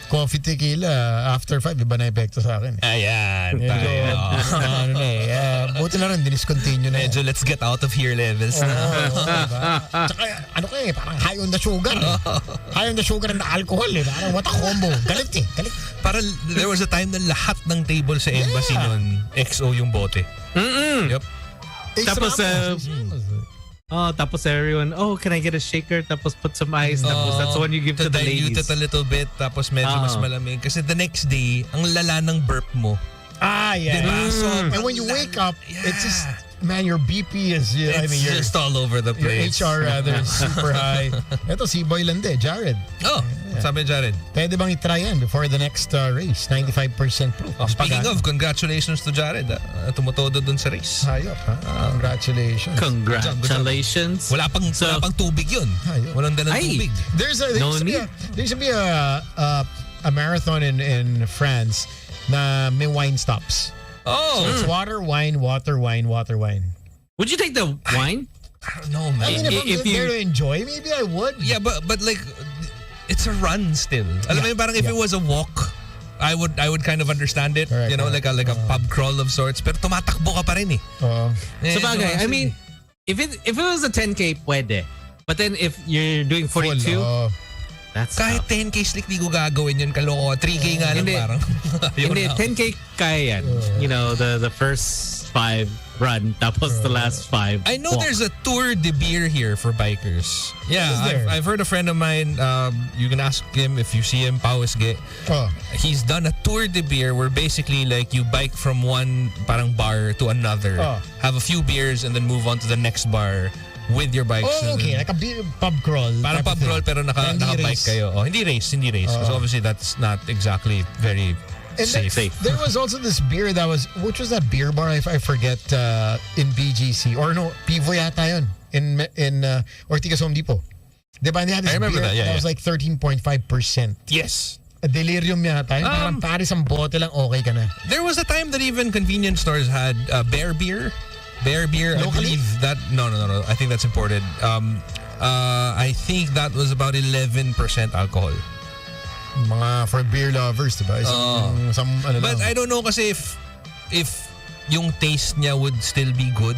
coffee tequila after 5, iba na epekto sa akin. Ayan. Medyo, Tayo. buti na rin, diniscontinue na. Medyo let's get out of here levels na. Diba? Tsaka parang high on the sugar. High on the sugar and the alcohol eh. Parang what a combo. Galit eh. Galit. Para there was a time na lahat ng table sa embassy nun, XO yung bote. Yep. Tapos, tapos everyone, can I get a shaker? Tapos put some ice. Tapos that's the one you give to the dilute ladies. it a little bit, tapos medyo mas malamig. Kasi the next day, ang lala ng burp mo. Yeah. Diba? And when you wake up, it's just, man, your BP is, It's you're just all over the your place. HR rather is super high. Ito, si Boy Lande, Jared. Sabi Jared. Pwede bang itry yan before the next race? 95% proof. Speaking of, congratulations to Jared. Tumutodo dun sa race. Hayop, ha? Congratulations. Congratulations. Wala pang tubig yun. Walang dalang tubig. There used to be a marathon in France na may wine stops. So it's water, wine, water, wine, water, wine. Would you take the wine? I don't know, man. I mean, if I'm there to enjoy, maybe I would. Yeah, but like, it's a run still. Alam mo yun, parang if it was a walk, I would kind of understand it. Correct, you know, like a pub crawl of sorts. Pero tumatakbo ka pa rin eh. Sabagay, I mean, if it was a 10K, pwede. But then if you're doing 42, that's kahit tough. 10K slick di ko gagawin yun, kaloko. 3K nga lang Hindi. parang. Hindi, 10K kaya yan. You know, the first 5 run, tapos the last 5 I know walk. there's a Tour de Beer here for bikers. Yeah, I've heard a friend of mine, you can ask him if you see him, Pawisge. He's done a Tour de Beer where basically like you bike from one parang bar to another, have a few beers and then move on to the next bar with your bikes. Okay, like a pub crawl. Parang pub crawl pero naka-bike kayo. Hindi race. Because obviously that's not exactly very And safe. There was also this beer which was that beer bar? I forget, in BGC. Or no, Pivo yata yun. In Ortigas Home Depot. Diba? They had this remember beer that, was like 13.5%. Yes. Delirium yata. Parang paris ang bote lang, okay ka na. There was a time that even convenience stores had bear beer. Bear beer, Locally? I believe that. No. I think that's imported. I think that was about 11% alcohol. Mga for beer lovers, diba? But I don't know kasi if yung taste niya would still be good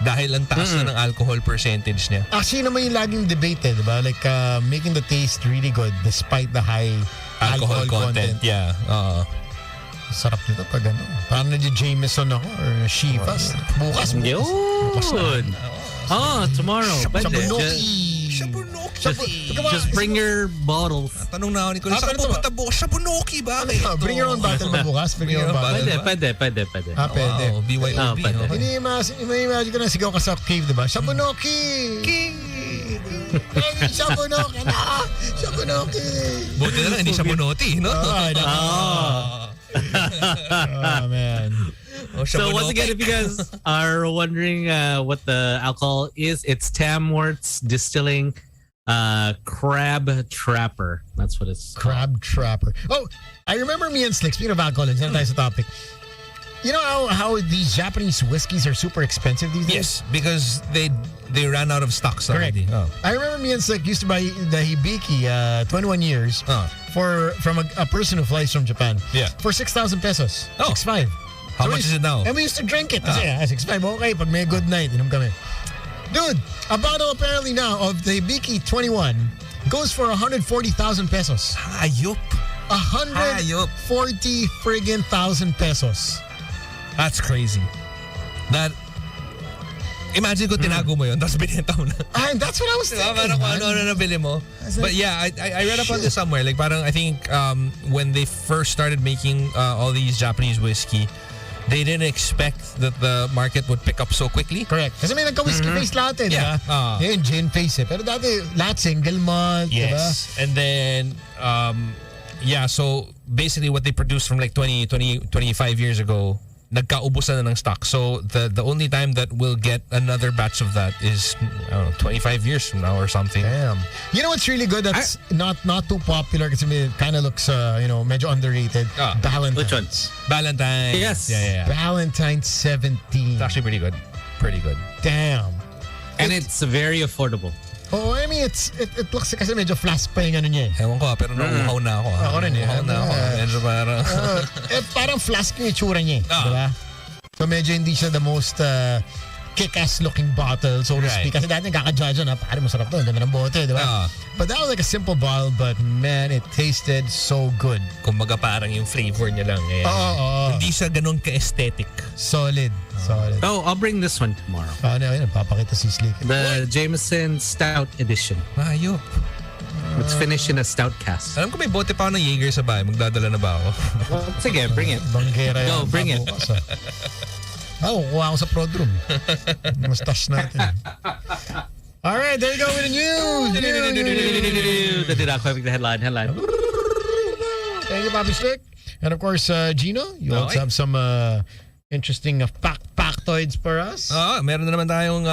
dahil ang taas na ng alcohol percentage niya. Actually naman yung laging debate diba? Like making the taste really good despite the high alcohol content. Yeah. Sarap nito pag ano. Parang na-Jameson ako or Chivas. Bukas. Yun. Tomorrow. Just bring your bottles. Tanong na ako ni Kuya, saan pupunta bukas? Shabunoki ba? Bring your own bottle ba bukas? Bring your own bottle. Pwede. Pwede. BYOB. pwede. Ini-imagine ko na sigaw ka sa cave, diba? Shabunoki! Shabunoki na! Shabunoki! Buti na lang, hindi Shabunoki, no? Oh, man. So once again, if you guys are wondering what the alcohol is, it's Tamworth's Distilling Crab Trapper. That's what it's called. Crab Trapper. Oh, I remember me and Slick, speaking of alcohol, and tayo sa topic. You know how these Japanese whiskeys are super expensive these days? Yes, because they ran out of stocks already. I remember me and Slick used to buy the Hibiki 21 years from a person who flies from Japan. Yeah. For 6,000 pesos. 6,500. How much is it now? And we used to drink it. Kasi 6,500. Okay, pag may good night, inom kami. Dude, a bottle apparently now of the Hibiki 21 goes for 140,000 pesos. Hayop. 140 friggin' thousand pesos. That's crazy. Imagine kung tinago mo yun, tapos binenta mo na. And that's what I was thinking. Parang ano nabili mo. But yeah, I read up on this somewhere. Like parang I think when they first started making all these Japanese whiskey, they didn't expect that the market would pick up so quickly. Correct. Kasi may nagka-whiskey face lahat eh, Yeah. diba? Yun, gin face eh. Pero dati, lahat single malt, diba? Yes. And then, so basically what they produced from like 25 years ago, nagkaubusan na ng stock. So the only time that we'll get another batch of that is, I don't know, 25 years from now or something. Damn. You know what's really good that's not too popular kasi it kind of looks, medyo underrated? Valentine's. Which ones? Valentine's. Yes. Yeah. Valentine's 17. It's actually pretty good. Pretty good. Damn. And it's very affordable. Oh, I mean, it looks kasi medyo flask pa yung ano niya eh. Ewan ko pero nauuhaw na ako. Ako rin eh. Nauuhaw na ako. Medyo parang... parang flask yung itsura niya eh. Diba? So medyo hindi siya the most kick-ass looking bottle, so to speak. Kasi dati kaka-judge na, pare masarap to. Ang ganda ng bote, diba? But that was like a simple bottle, but man, it tasted so good. Kumbaga parang yung flavor niya lang eh. Hindi siya ganun ka-aesthetic. Solid. Oh, I'll bring this one tomorrow. Yun, papakita si Slick. The Jameson Stout Edition. Ayop. It's finished in a stout cask. Alam ko may bote pa ako ng Jaeger sa bahay. Magdadala na ba ako? Sige, bring it. Banggera Go, bring it. Kukuha ako sa prod room. Mustache natin. Alright, there you go with the news. The headline. Thank you, Papi Slick. And of course, Gino, you also have some interesting factoids for us. Meron na naman tayong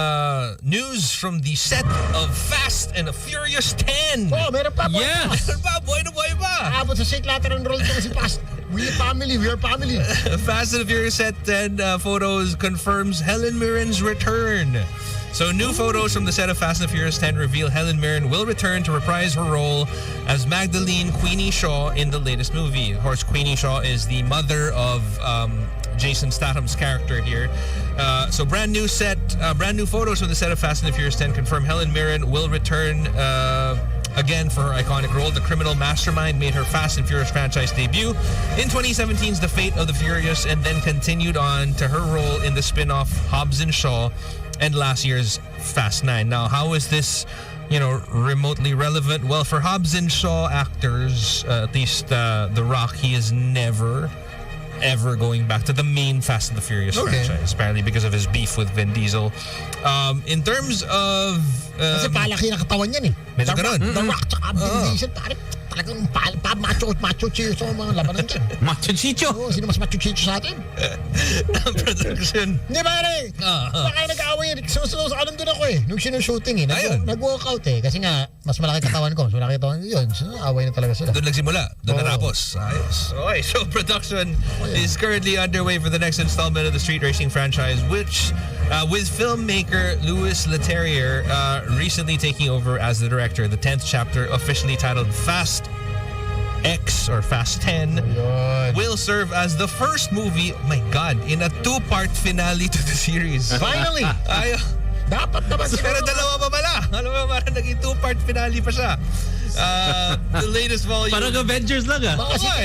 news from the set of Fast and Furious 10. Oh, meron pa. Yes. Meron pa. Buhay pa. Abot sa shake lateral roll ko si Fast. We are family. Fast and Furious set 10 photos confirms Helen Mirren's return. So new photos from the set of Fast and Furious 10 reveal Helen Mirren will return to reprise her role as Magdalene Queenie Shaw in the latest movie. Of course, Queenie Shaw is the mother of Jason Statham's character here. So brand new photos from the set of Fast and Furious 10 confirm Helen Mirren will return again for her iconic role. The criminal mastermind made her Fast and Furious franchise debut in 2017's The Fate of the Furious and then continued on to her role in the spin-off Hobbs and Shaw and last year's Fast 9. Now, how is this, remotely relevant? Well, for Hobbs and Shaw actors, at least The Rock, he is never ever going back to the main Fast and the Furious franchise, apparently because of his beef with Vin Diesel. In terms of... Kasi palaki na katawan yan eh. Medyo ganun. The Rock tsaka Vin Diesel, pare, talagang macho chicho ang mga labanan dyan. Macho chicho? Oo, sino mas macho chicho sa atin? Production. Hindi pare, baka nag-aaway yan. Susunod sa kanan doon ako eh. Nung sinushooting eh. Nag-walkout eh. Kasi nga, mas malaki katawan ko. Mas malaki katawan ko. Yun, away na talaga sila. Doon nagsimula. Doon natapos. Ayos. Okay, so production is currently underway for the next installment of the street racing franchise, which with filmmaker Louis Leterrier recently taking over as the director. The 10th chapter, officially titled Fast X or Fast 10, will serve as the first movie, oh my God, in a 2-part finale to the series. Finally! Dapat naman siya. Pero dalawa pa pala. Alam mo, parang naging 2-part finale pa siya. The latest volume. Parang Avengers lang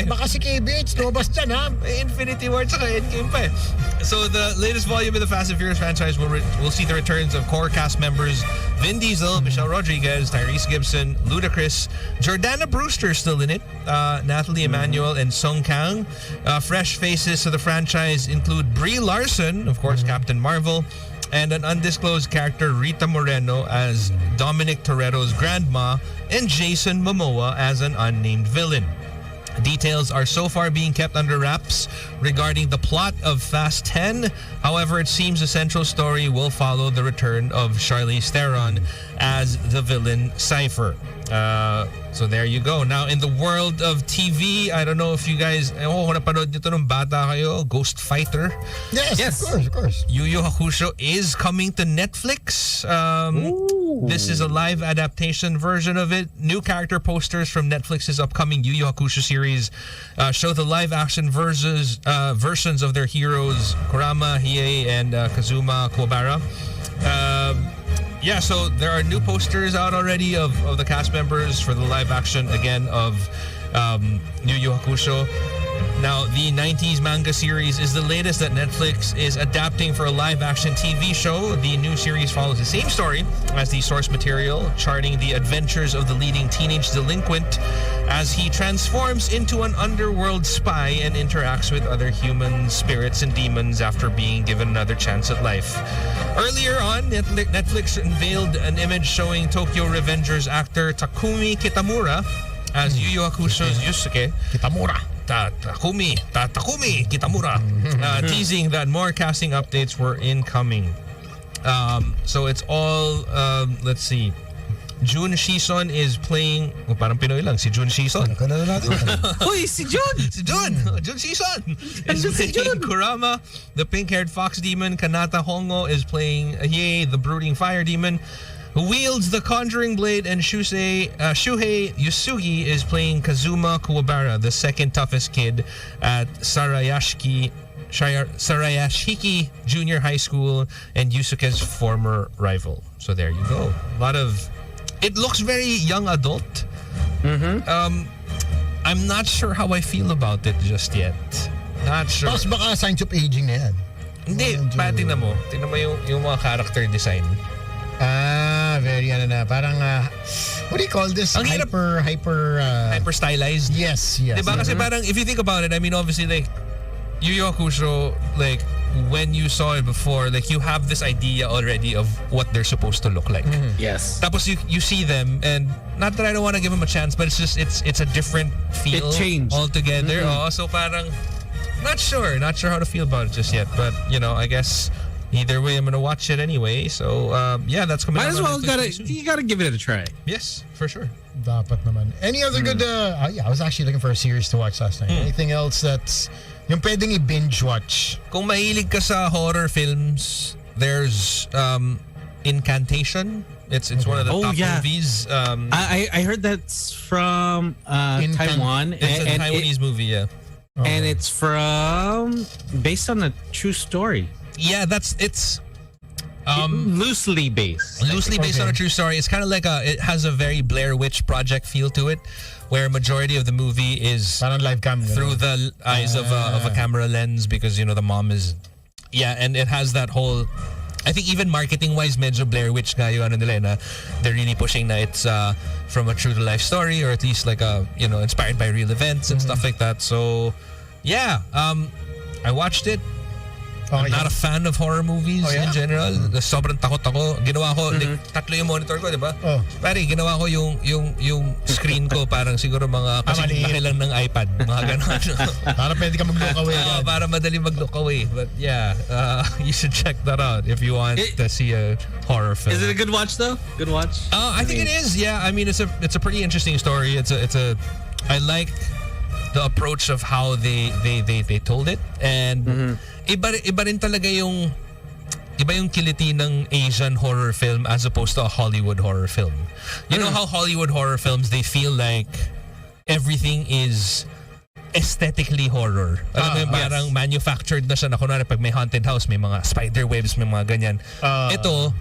Baka si KBH lumabas dyan ha. Infinity War tsaka Endgame pa eh. So the latest volume of the Fast and Furious franchise will see the returns of core cast members Vin Diesel, Michelle Rodriguez, Tyrese Gibson, Ludacris, Jordana Brewster still in it, Nathalie Emmanuel, and Song Kang. Fresh faces to the franchise include Brie Larson, of course, Captain Marvel, and an undisclosed character, Rita Moreno, as Dominic Toretto's grandma, and Jason Momoa as an unnamed villain. Details are so far being kept under wraps regarding the plot of Fast 10. However, it seems the central story will follow the return of Charlize Theron as the villain Cypher. So there you go. Now, in the world of TV, I don't know if you guys, kung napanood nyo ito nung bata kayo, Ghost Fighter. Yes. Of course. Yu Yu Hakusho is coming to Netflix. This is a live adaptation version of it. New character posters from Netflix's upcoming Yu Yu Hakusho series show the live-action versions of their heroes, Kurama, Hiei, and Kazuma Kuwabara. So there are new posters out already of the cast members for the live action again of Yu Yu Hakusho. Now, the 90s manga series is the latest that Netflix is adapting for a live-action TV show. The new series follows the same story as the source material, charting the adventures of the leading teenage delinquent as he transforms into an underworld spy and interacts with other human spirits and demons after being given another chance at life. Earlier on, Netflix unveiled an image showing Tokyo Revengers actor Takumi Kitamura as Yu Yu Hakusho's Yusuke. Kitamura. Takumi Kitamura, teasing that more casting updates were incoming. So it's all, let's see. Jun Shison is playing, parang Pinoy lang, si Jun Shison. Uy, si Jun! Si Jun! Jun Shison! Is playing Kurama, the pink-haired fox demon. Kanata Hongo is playing Hiei, the brooding fire demon, who wields the conjuring blade, and Shuhei Yusugi is playing Kazuma Kuwabara, the second toughest kid at Sarayashiki Junior High School and Yusuke's former rival. So there you go. A lot of... It looks very young adult. I'm not sure how I feel about it just yet. Not sure. Tapos baka signs of aging na yan. Hindi, tingnan mo yung mga character design. Very parang what do you call this? Ang Hyper stylized. Yes. Diba? Kasi parang if you think about it, I mean obviously like Yu Yu Hakusho, like when you saw it before, like you have this idea already of what they're supposed to look like. Yes. Tapos you see them, and not that I don't want to give them a chance, but it's just it's a different feel. It changed altogether. So parang not sure how to feel about it just yet, but I guess either way I'm gonna watch it anyway. So yeah, that's coming. Might as well you gotta give it a try. Yes, for sure. Dapat naman. Any other good I was actually looking for a series to watch last night. Anything else that's yung pwedeng i-binge watch? Kung mahilig ka sa horror films, there's Incantation. It's one of the top movies. I heard that's from Taiwan. It's a Taiwanese movie, yeah. And it's based on a true story. Yeah, it's loosely based. Loosely based on a true story. It's kind of like it has a very Blair Witch Project feel to it, where majority of the movie is parang live cam through the eyes of a camera lens, because the mom is and it has that whole, I think even marketing wise medyo Blair Witch nga yung nila na they're really pushing na it's from a true to life story, or at least like inspired by real events and stuff like that. So yeah, I watched it. I'm not a fan of horror movies in general. Sobrang takot ako. Ginawa ko, tatlo yung monitor ko, di ba? Pare, ginawa ko yung screen ko parang siguro mga kasi laki lang ng iPad. Mga ganon. Para pwede ka mag-look away. Para madali mag-look away. But yeah, you should check that out if you want to see a horror film. Is it a good watch though? Good watch? I think it is. Yeah, I mean it's a pretty interesting story. I like the approach of how they told it, and iba rin talaga yung kiliti ng Asian horror film as opposed to a Hollywood horror film. You know how Hollywood horror films, they feel like everything is aesthetically horror. Alam mo yung parang manufactured na siya na kunwari pag may haunted house, may mga spider webs, may mga ganyan. Ito,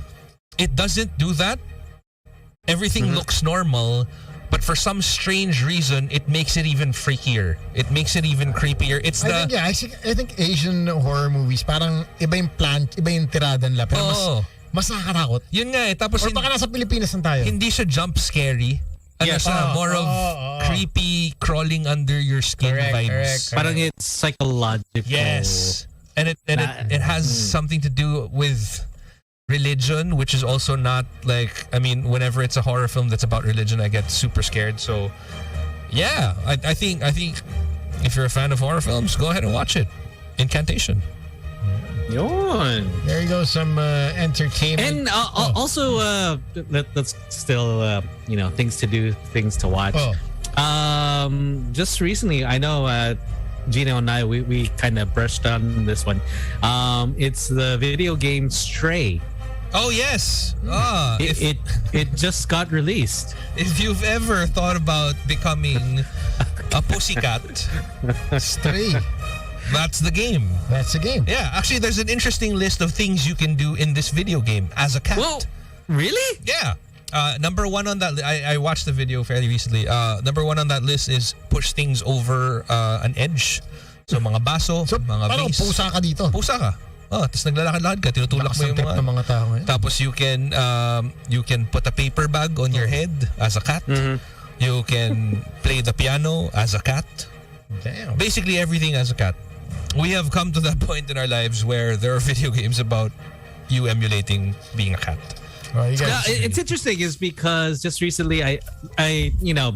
it doesn't do that. Everything looks normal. But for some strange reason, it makes it even freakier. It makes it even creepier. I think Asian horror movies, parang iba yung plant, iba yung tirada nila. Pero mas nakakatakot. Yun nga eh. Tapos or baka nasa Pilipinas na tayo. Hindi siya jump scary. More of creepy, crawling under your skin vibes. Correct. Parang it's psychological. Yes. And it has something to do with religion, which is also not like, I mean, whenever it's a horror film that's about religion, I get super scared. So yeah, I think if you're a fan of horror films, go ahead and watch it. Incantation. Yun. There you go, some entertainment. And also let's still things to do, things to watch. Just recently, I know Gino and I, we kind of brushed on this one. It's the video game Stray. Oh yes. It just got released. If you've ever thought about becoming a pussycat, Stray. That's the game. That's the game. Yeah, actually there's an interesting list of things you can do in this video game as a cat. Whoa, really? Yeah. Number one on that, I watched the video fairly recently. Number one on that list is push things over an edge. So mga baso, mga parang vase. pusa ka dito. Pusa ka. Tapos naglalakad-lakad ka, tinutulak mo yung Trip ng mga tao ngayon. Tapos you can put a paper bag on your head as a cat. You can play the piano as a cat. Damn. Basically everything as a cat. We have come to that point in our lives where there are video games about you emulating being a cat. It's interesting is because just recently I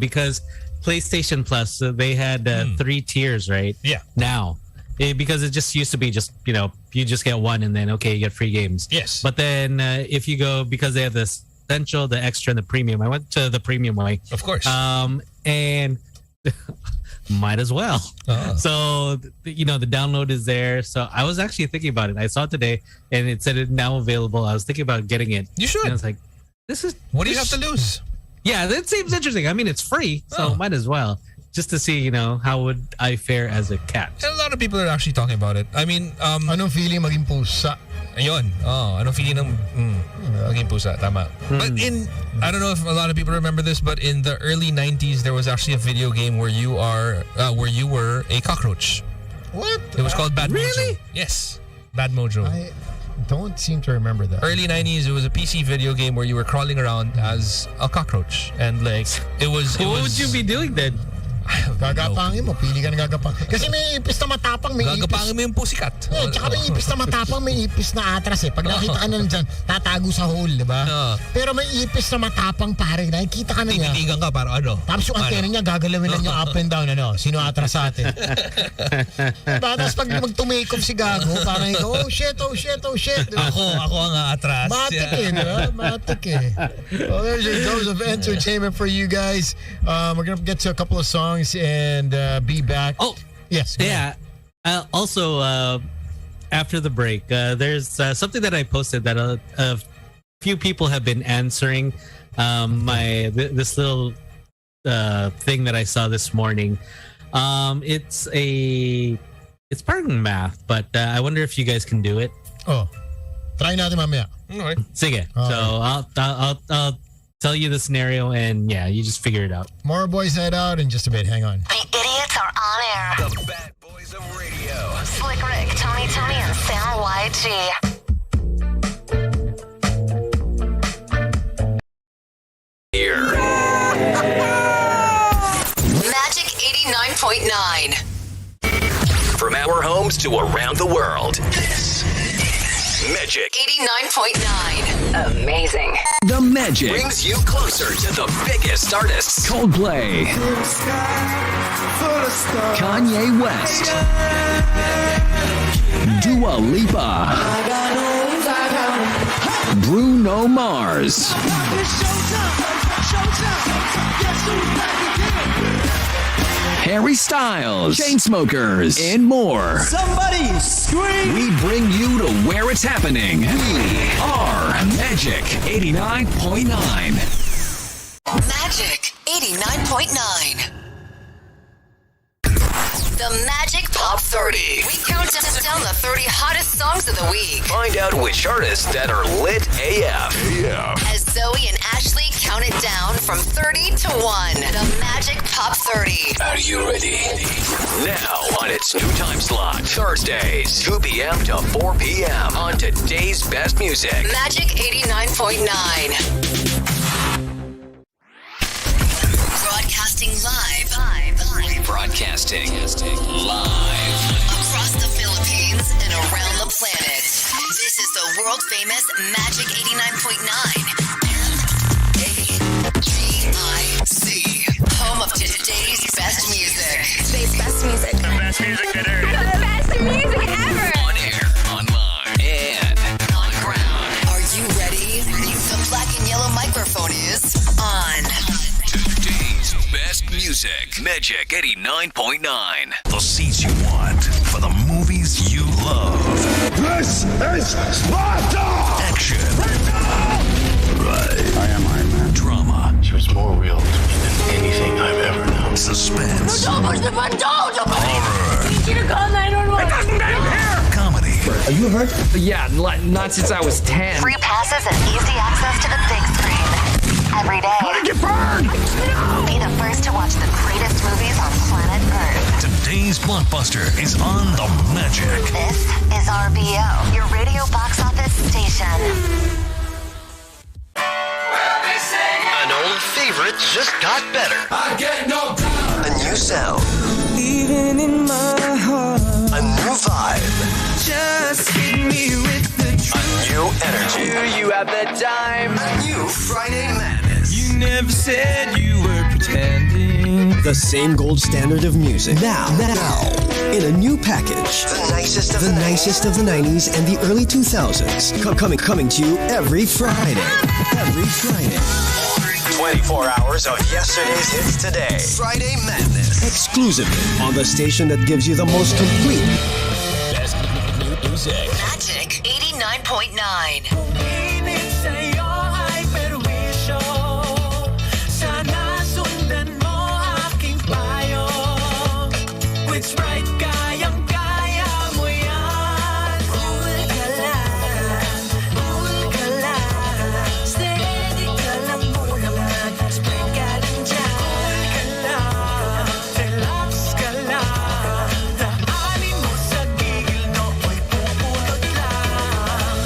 because PlayStation Plus they had 3 tiers, right? Yeah. Now, because it just used to be just you just get one and then you get free games. Yes. But then if you go because they have the essential, the extra, and the premium. I went to the premium way. Of course. And might as well. So the download is there. So I was actually thinking about it. I saw it today and it said it's now available. I was thinking about getting it. You should. And I was like, what do you have to lose? Yeah, that seems interesting. I mean, it's free, so might as well. Just to see, how would I fare as a cat. And a lot of people are actually talking about it. I mean, anong feeling maging pusa? Ayun. Anong feeling ng maging pusa? Tama. But I don't know if a lot of people remember this, but in the early 90s, there was actually a video game where you were a cockroach. What? It was called Bad Mojo. Really? Yes. Bad Mojo. I don't seem to remember that. Early 90s, it was a PC video game where you were crawling around as a cockroach. And it was... What would you be doing then? Gagapangin mo, pili ka na gagapangin. Kasi may ipis na matapang, may ipis. Gagapangin mo yung pusikat. Tsaka may ipis na matapang, may ipis na atras eh. Pag nakita ka na dyan, tatago sa hole, di ba? Pero may ipis na matapang pare, nakikita ka na niya. Tititigan ka para ano? Tapos yung antena niya, gagalawin lang yung up and down, sino atras sa atin. Diba? Tapos pag mag-to-make off si Gago, parang ikaw, oh shit. Diba? Ako ang atras. Matik eh, diba? Matik eh. Well, there's your dose of entertainment for you guys. We're gonna get to a couple of songs and be back. Oh, yes. Yeah. Also, after the break, there's something that I posted that a few people have been answering. This little thing that I saw this morning. It's part of math, but I wonder if you guys can do it. Oh, try natin mamaya. Okay. Sige. So I'll tell you the scenario and you just figure it out. More Boys Night Out in just a bit. Hang on. The idiots are on air. The bad boys of radio. Slick Rick, Tony, and Sam YG. Here. Magic 89.9. From our homes to around the world. This Magic 89.9. Amazing. The Magic brings you closer to the biggest artists. Coldplay, Kanye West, Dua Lipa, Bruno Mars, Harry Styles, Chainsmokers, and more. Somebody scream! We bring you to where it's happening. We are Magic 89.9. Magic 89.9. The Magic Pop 30. We count down the 30 hottest songs of the week. Find out which artists that are lit AF. As Zoe and Ashley count it down from 30 to 1. The Magic Pop 30. Are you ready? Now on its new time slot, Thursdays, 2 p.m. to 4 p.m. on today's best music. Magic 89.9. Broadcasting live. Broadcasting live Across the Philippines and around the planet. This is the world famous Magic 89.9. M-A-G-I-C. Home of today's best music. Today's best music. The best music that there is. The best music ever. on air, online, and on ground. Are you ready? The black and yellow microphone is on. Today's best music. Magic 89.9. The seats you want for the movies you love. This is Sparta! Action. Right. I am Iron Man. Drama. She was more real to me than anything I've ever known. Suspense. Horror. Need you to call 911. Comedy. Are you hurt? Yeah, not since I was 10. Free passes and easy access to the big screen. Every day. How did you burn? Be the first to watch the greatest movies on planet Earth. Today's Today's blockbuster is on the Magic. This is RBO, your radio box office station. An old favorite just got better. I get no power. A new sound. Even in my heart, A new vibe. just hit me with the A new energy. Do you have the time? A new Friday Madness. You never said you were pretending. The same gold standard of music. Now, in a new package. The nicest of The the nicest of the 90s and the early 2000s. Coming to you every Friday. Every Friday. 24 hours of yesterday's hits today. Friday Madness. Exclusively on the station that gives you the most complete Best new music. Magic 89.9. Init sa'yo ay perwisyo. Sana sundan mo aking payo. Which right, kayang-kaya mo yan. Cool ka lang, steady ka lang muna man. Spread ka lang dyan. Cool ka lang, relax ka lang. Daanin mo sa gigil, nooy pupulot lang.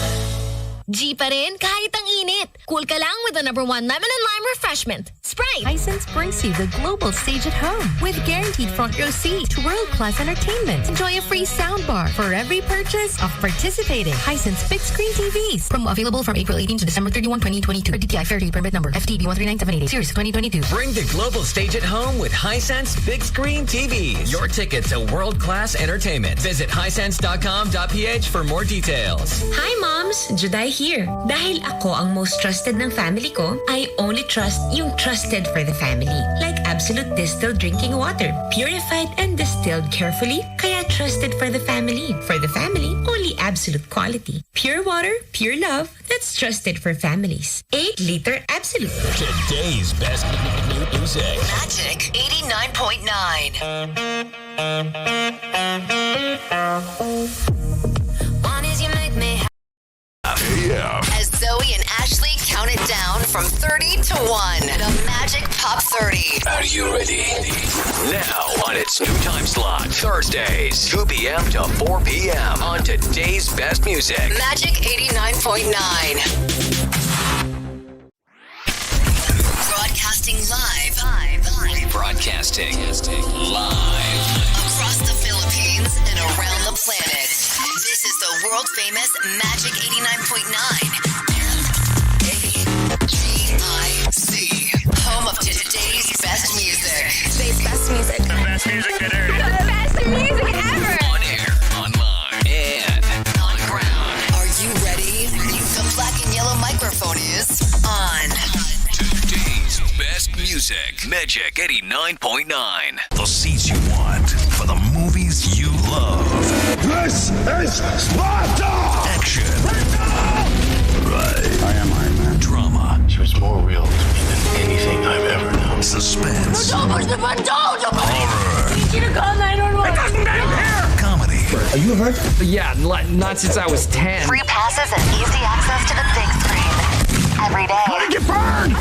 G pa rin kahit ang init. Cool ka lang with the #1 lemon and lime refreshment. Sprite. Hisense brings you the global stage at home with guaranteed front row seat to world-class entertainment. Enjoy a free soundbar for every purchase of participating Hisense big screen TVs. Promo available from April 18 to December 31, 2022. DTI Fair Trade Permit Number FTB 139788. Series 2022. Bring the global stage at home with Hisense Big Screen TVs. Your ticket to world-class entertainment. Visit hisense.com.ph for more details. Hi moms, Juday here. Dahil ako ang most trusted ng family ko, I only trust yung trusted for the family. Like Absolute Distilled Drinking Water. Purified and distilled carefully, kaya trusted for the family. For the family, only Absolute quality. Pure water, pure love, that's trusted for families. 8-liter Absolute. Today's best new music. Magic 89.9. One is you make me Yeah. As Zoe and Ashley count it down from 30 to 1. The Magic Pop 30. Are you ready? Now on its new time slot, Thursdays, 2 p.m. to 4 p.m. on Today's Best Music. Magic 89.9. Broadcasting live. Broadcasting live. Across the Philippines and around the planet. This is the world famous Magic 89.9. MiyerKULAS. Home of today's best music. Today's best music. The best music that airs. The best music ever. On air, online, and on ground. Are you ready? The black and yellow microphone is on. Today's best music. Magic 89.9. The seats you want for the movies you love. This is Sparta! Action. Right. I am Iron Man. Drama. She was more real to me than anything I've ever known. Suspense. Don't push the button! Don't! Horror. Need you to call 911. Comedy. Are you hurt? Yeah, not since I was 10. Free passes and easy access to the big screen. Every day. Let it get burned!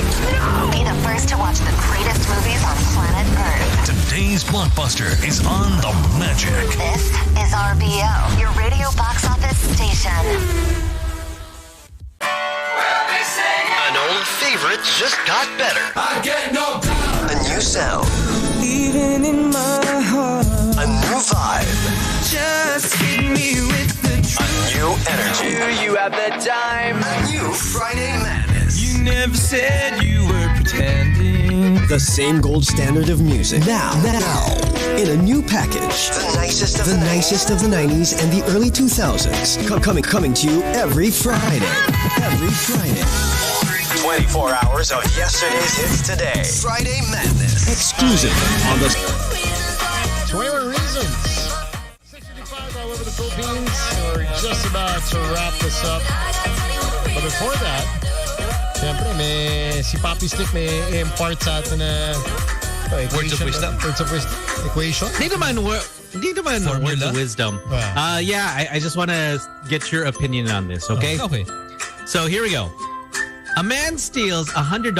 Be the first to watch the greatest movies on planet Earth. Today's blockbuster is on the Magic. This is RBO, your radio box office station. An old favorite just got better. I get no power. A new sound. even in my heart, A new vibe. just hit me with the A new energy. Do you have the time? A new Friday Madness. You never said you were pretending. The same gold standard of music. Now, in a new package. The nicest of The nicest of the 90s and the early 2000s. Coming to you every Friday. Every Friday. 24 hours of yesterday's hits today. Friday Madness. Exclusively on the 21 Reasons. 6:55 all over the Philippines. We're just about to wrap this up. But before that, siyempre, si Papi Stick may impart sa atin na Words of wisdom. Equation. Hindi naman words of wisdom. Yeah, I just want to get your opinion on this, okay? Okay. So here we go. A man steals $100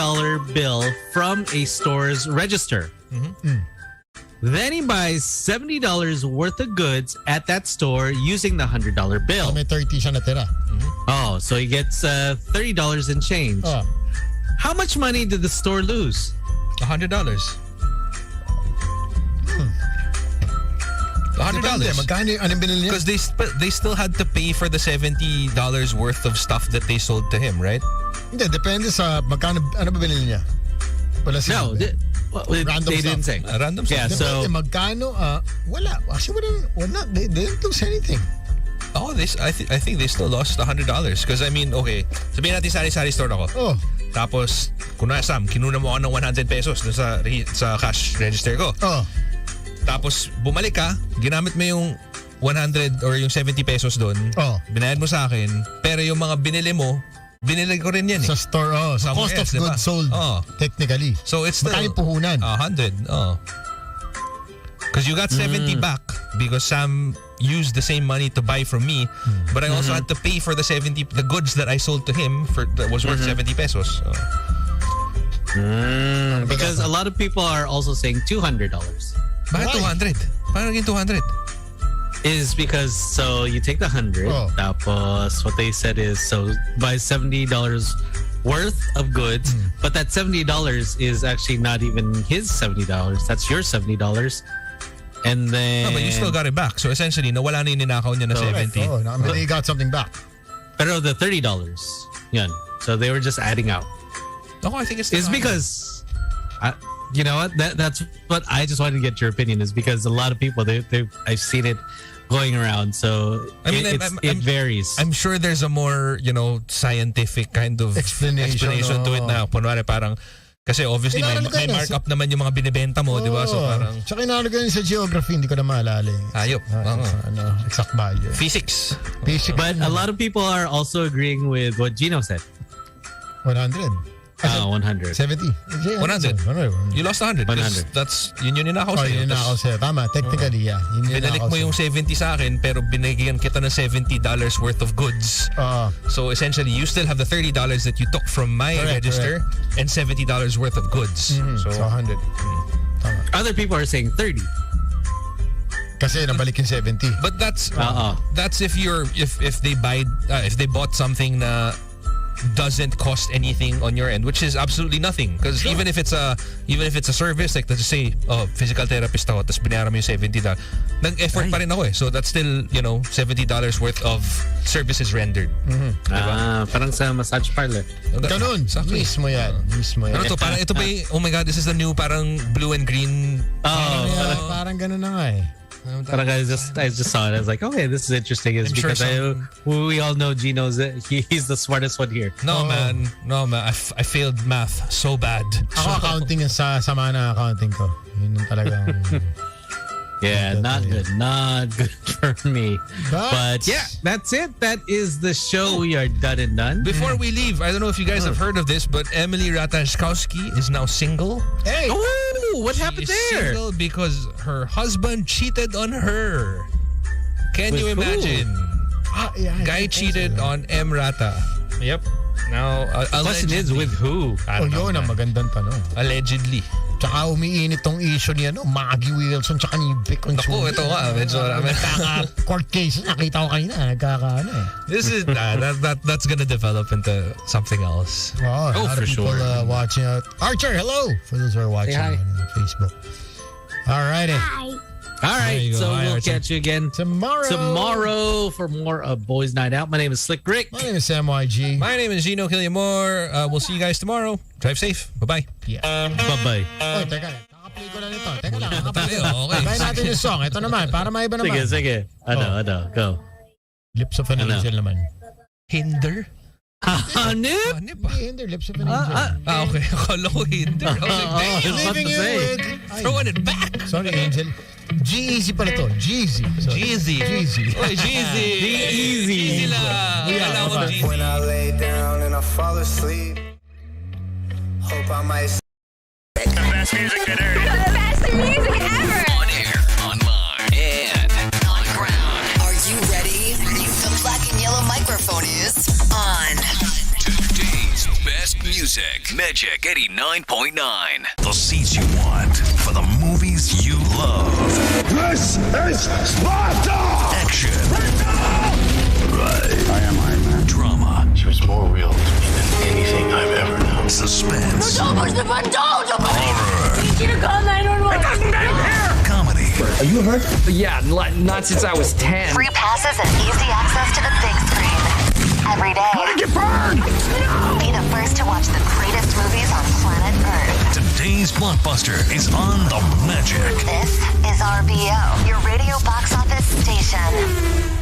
bill from a store's register. Then he buys $70 worth of goods at that store using the $100 bill. May 30 siya natira. Oh, so he gets $30 in change. Oh. How much money did the store lose? $100. $100. Magkano anong binili niya? Because they still had to pay for the $70 worth of stuff that they sold to him, right? Hindi, depende sa magkano, ano ba binili niya? Wala No, sinabi. Random they stuff. didn't say. Random stuff. Yeah, Depende, so magkano, wala. Actually, wala. They didn't lose anything. Oh, I think they still lost $100. Because I mean, okay, sabihin natin sari-sari store ako. Oh. Tapos, kunwari Sam, kinuna mo ako ng 100 pesos dun sa cash register ko. Oh. Tapos, bumalik ka, ginamit mo yung 100 or yung 70 pesos doon. Oh. Binayad mo sa akin, pero yung mga binili mo, binili ko rin yan eh. Sa store, sa cost of goods sold, technically. So it's still... Magkano puhunan? 100, Because you got 70 back because Sam used the same money to buy from me, but I also had to pay for the goods that I sold to him that was worth 70 pesos. So. Because a lot of people are also saying $200. Bakit 200? Paano naging 200? Is because so you take the 100. Tapos what they said is so buy $70 worth of goods, but that $70 is actually not even his $70. That's your $70. And then No, but you still got it back. So essentially, nawala na yung ninakaw niya na 70. Oh, I mean, they got something back. Pero the $30, yun. So they were just adding out. I think it's because you know what? That's what I just wanted to get your opinion is because a lot of people I've seen it going around. So I mean, it varies. I'm sure there's a more scientific kind of explanation to it na. Kunwari parang kasi obviously may markup naman yung mga binibenta mo, di ba? So parang tsaka inalagay sa geography, hindi ko na maalala. Hayop. Exact value. Physics. But a lot of people are also agreeing with what Gino said. 100. 100. 70. 100. You lost 100. 100. That's yun ninakaw sa'yo. Yun ninakaw sa'yo. Tama. Technically, yeah. Binalik mo yung 70 sa akin pero binigyan kita ng $70 worth of goods. So essentially, you still have the $30 that you took from my register and $70 worth of goods. So 100. Other people are saying 30. Kasi nabalik yung 70. But that's if they bought something na doesn't cost anything on your end, which is absolutely nothing. Because even if it's a service, like let's just say, physical therapist ako, tapos binayaran mo yung $70, nag-effort pa rin ako eh. So that's still, $70 worth of services rendered. Diba? Parang sa massage parlor. Ganun. Mismo yan. Ano to? Parang ito ba oh my God, this is the new parang blue and green. Parang ganun na nga eh. But I just saw it. I was like, okay, this is interesting. It's because we all know Gino's he's the smartest one here. No man, I failed math so bad. Ako accounting sa sama na accounting ko. Yun yung talagang yeah, not good for me. But yeah, that's it. That is the show. We are done and done. Before we leave, I don't know if you guys have heard of this, but Emily Ratajkowski is now single. Hey! Oh, what happened there? Single because her husband cheated on her. Can you imagine? Guy cheated on M. Rata. Yep. Now, the question is with who? Yun ang magandang tanong. Allegedly. Tsaka umiinit tong issue niya, Maggie Wilson, tsaka ni Vic Consuelo. Naku, ito nga. Medyo court case. Nakita ko kanina. Nagkakaano eh. This is, that's gonna develop into something else. Oh, for sure. Watching out. Archer, hello! For those who are watching on Facebook. All righty. Hi. All right, so we'll catch you again tomorrow for more of Boys Night Out. My name is Slick Rick. My name is Sam YG. My name is Gino Killiamore. We'll see you guys tomorrow. Drive safe. Bye-bye. Yeah. Bye-bye. Oh, teka. Kakaplay ko lang ito. Teka lang. Okay. Bayan natin yung song. Ito naman. Para maiba naman. Sige. Ano. Go. Lips of an Angel naman. Hinder? Hanip? Hinder. Lips of an Angel. Okay. Akala ko Hinder. I was like, damn. Leaving you with... Throwing it back. Sorry, Angel. G-Easy pala to. Jeezy. Jeezy. Oy, Jeezy. Jeezy lang. When I lay down and I fall asleep, hope I might. The best music ever. On air, online, and on ground. Are you ready? The black and yellow microphone is on. Today's best music. Magic 89.9. The seats you want for the movies you love. This is Sparta! Action. Right. I am Iron Man. Drama. She was more real to me than anything I've ever known. Suspense. Horror. Need you to call 911. It doesn't end here. Comedy. Are you hurt? Yeah, not since I was 10. Free passes and easy access to the big screen. Every day. How did you burn? Be the first to watch the greatest movies on planet Earth. Today's blockbuster is on the Magic. This is RBO, your radio box office station.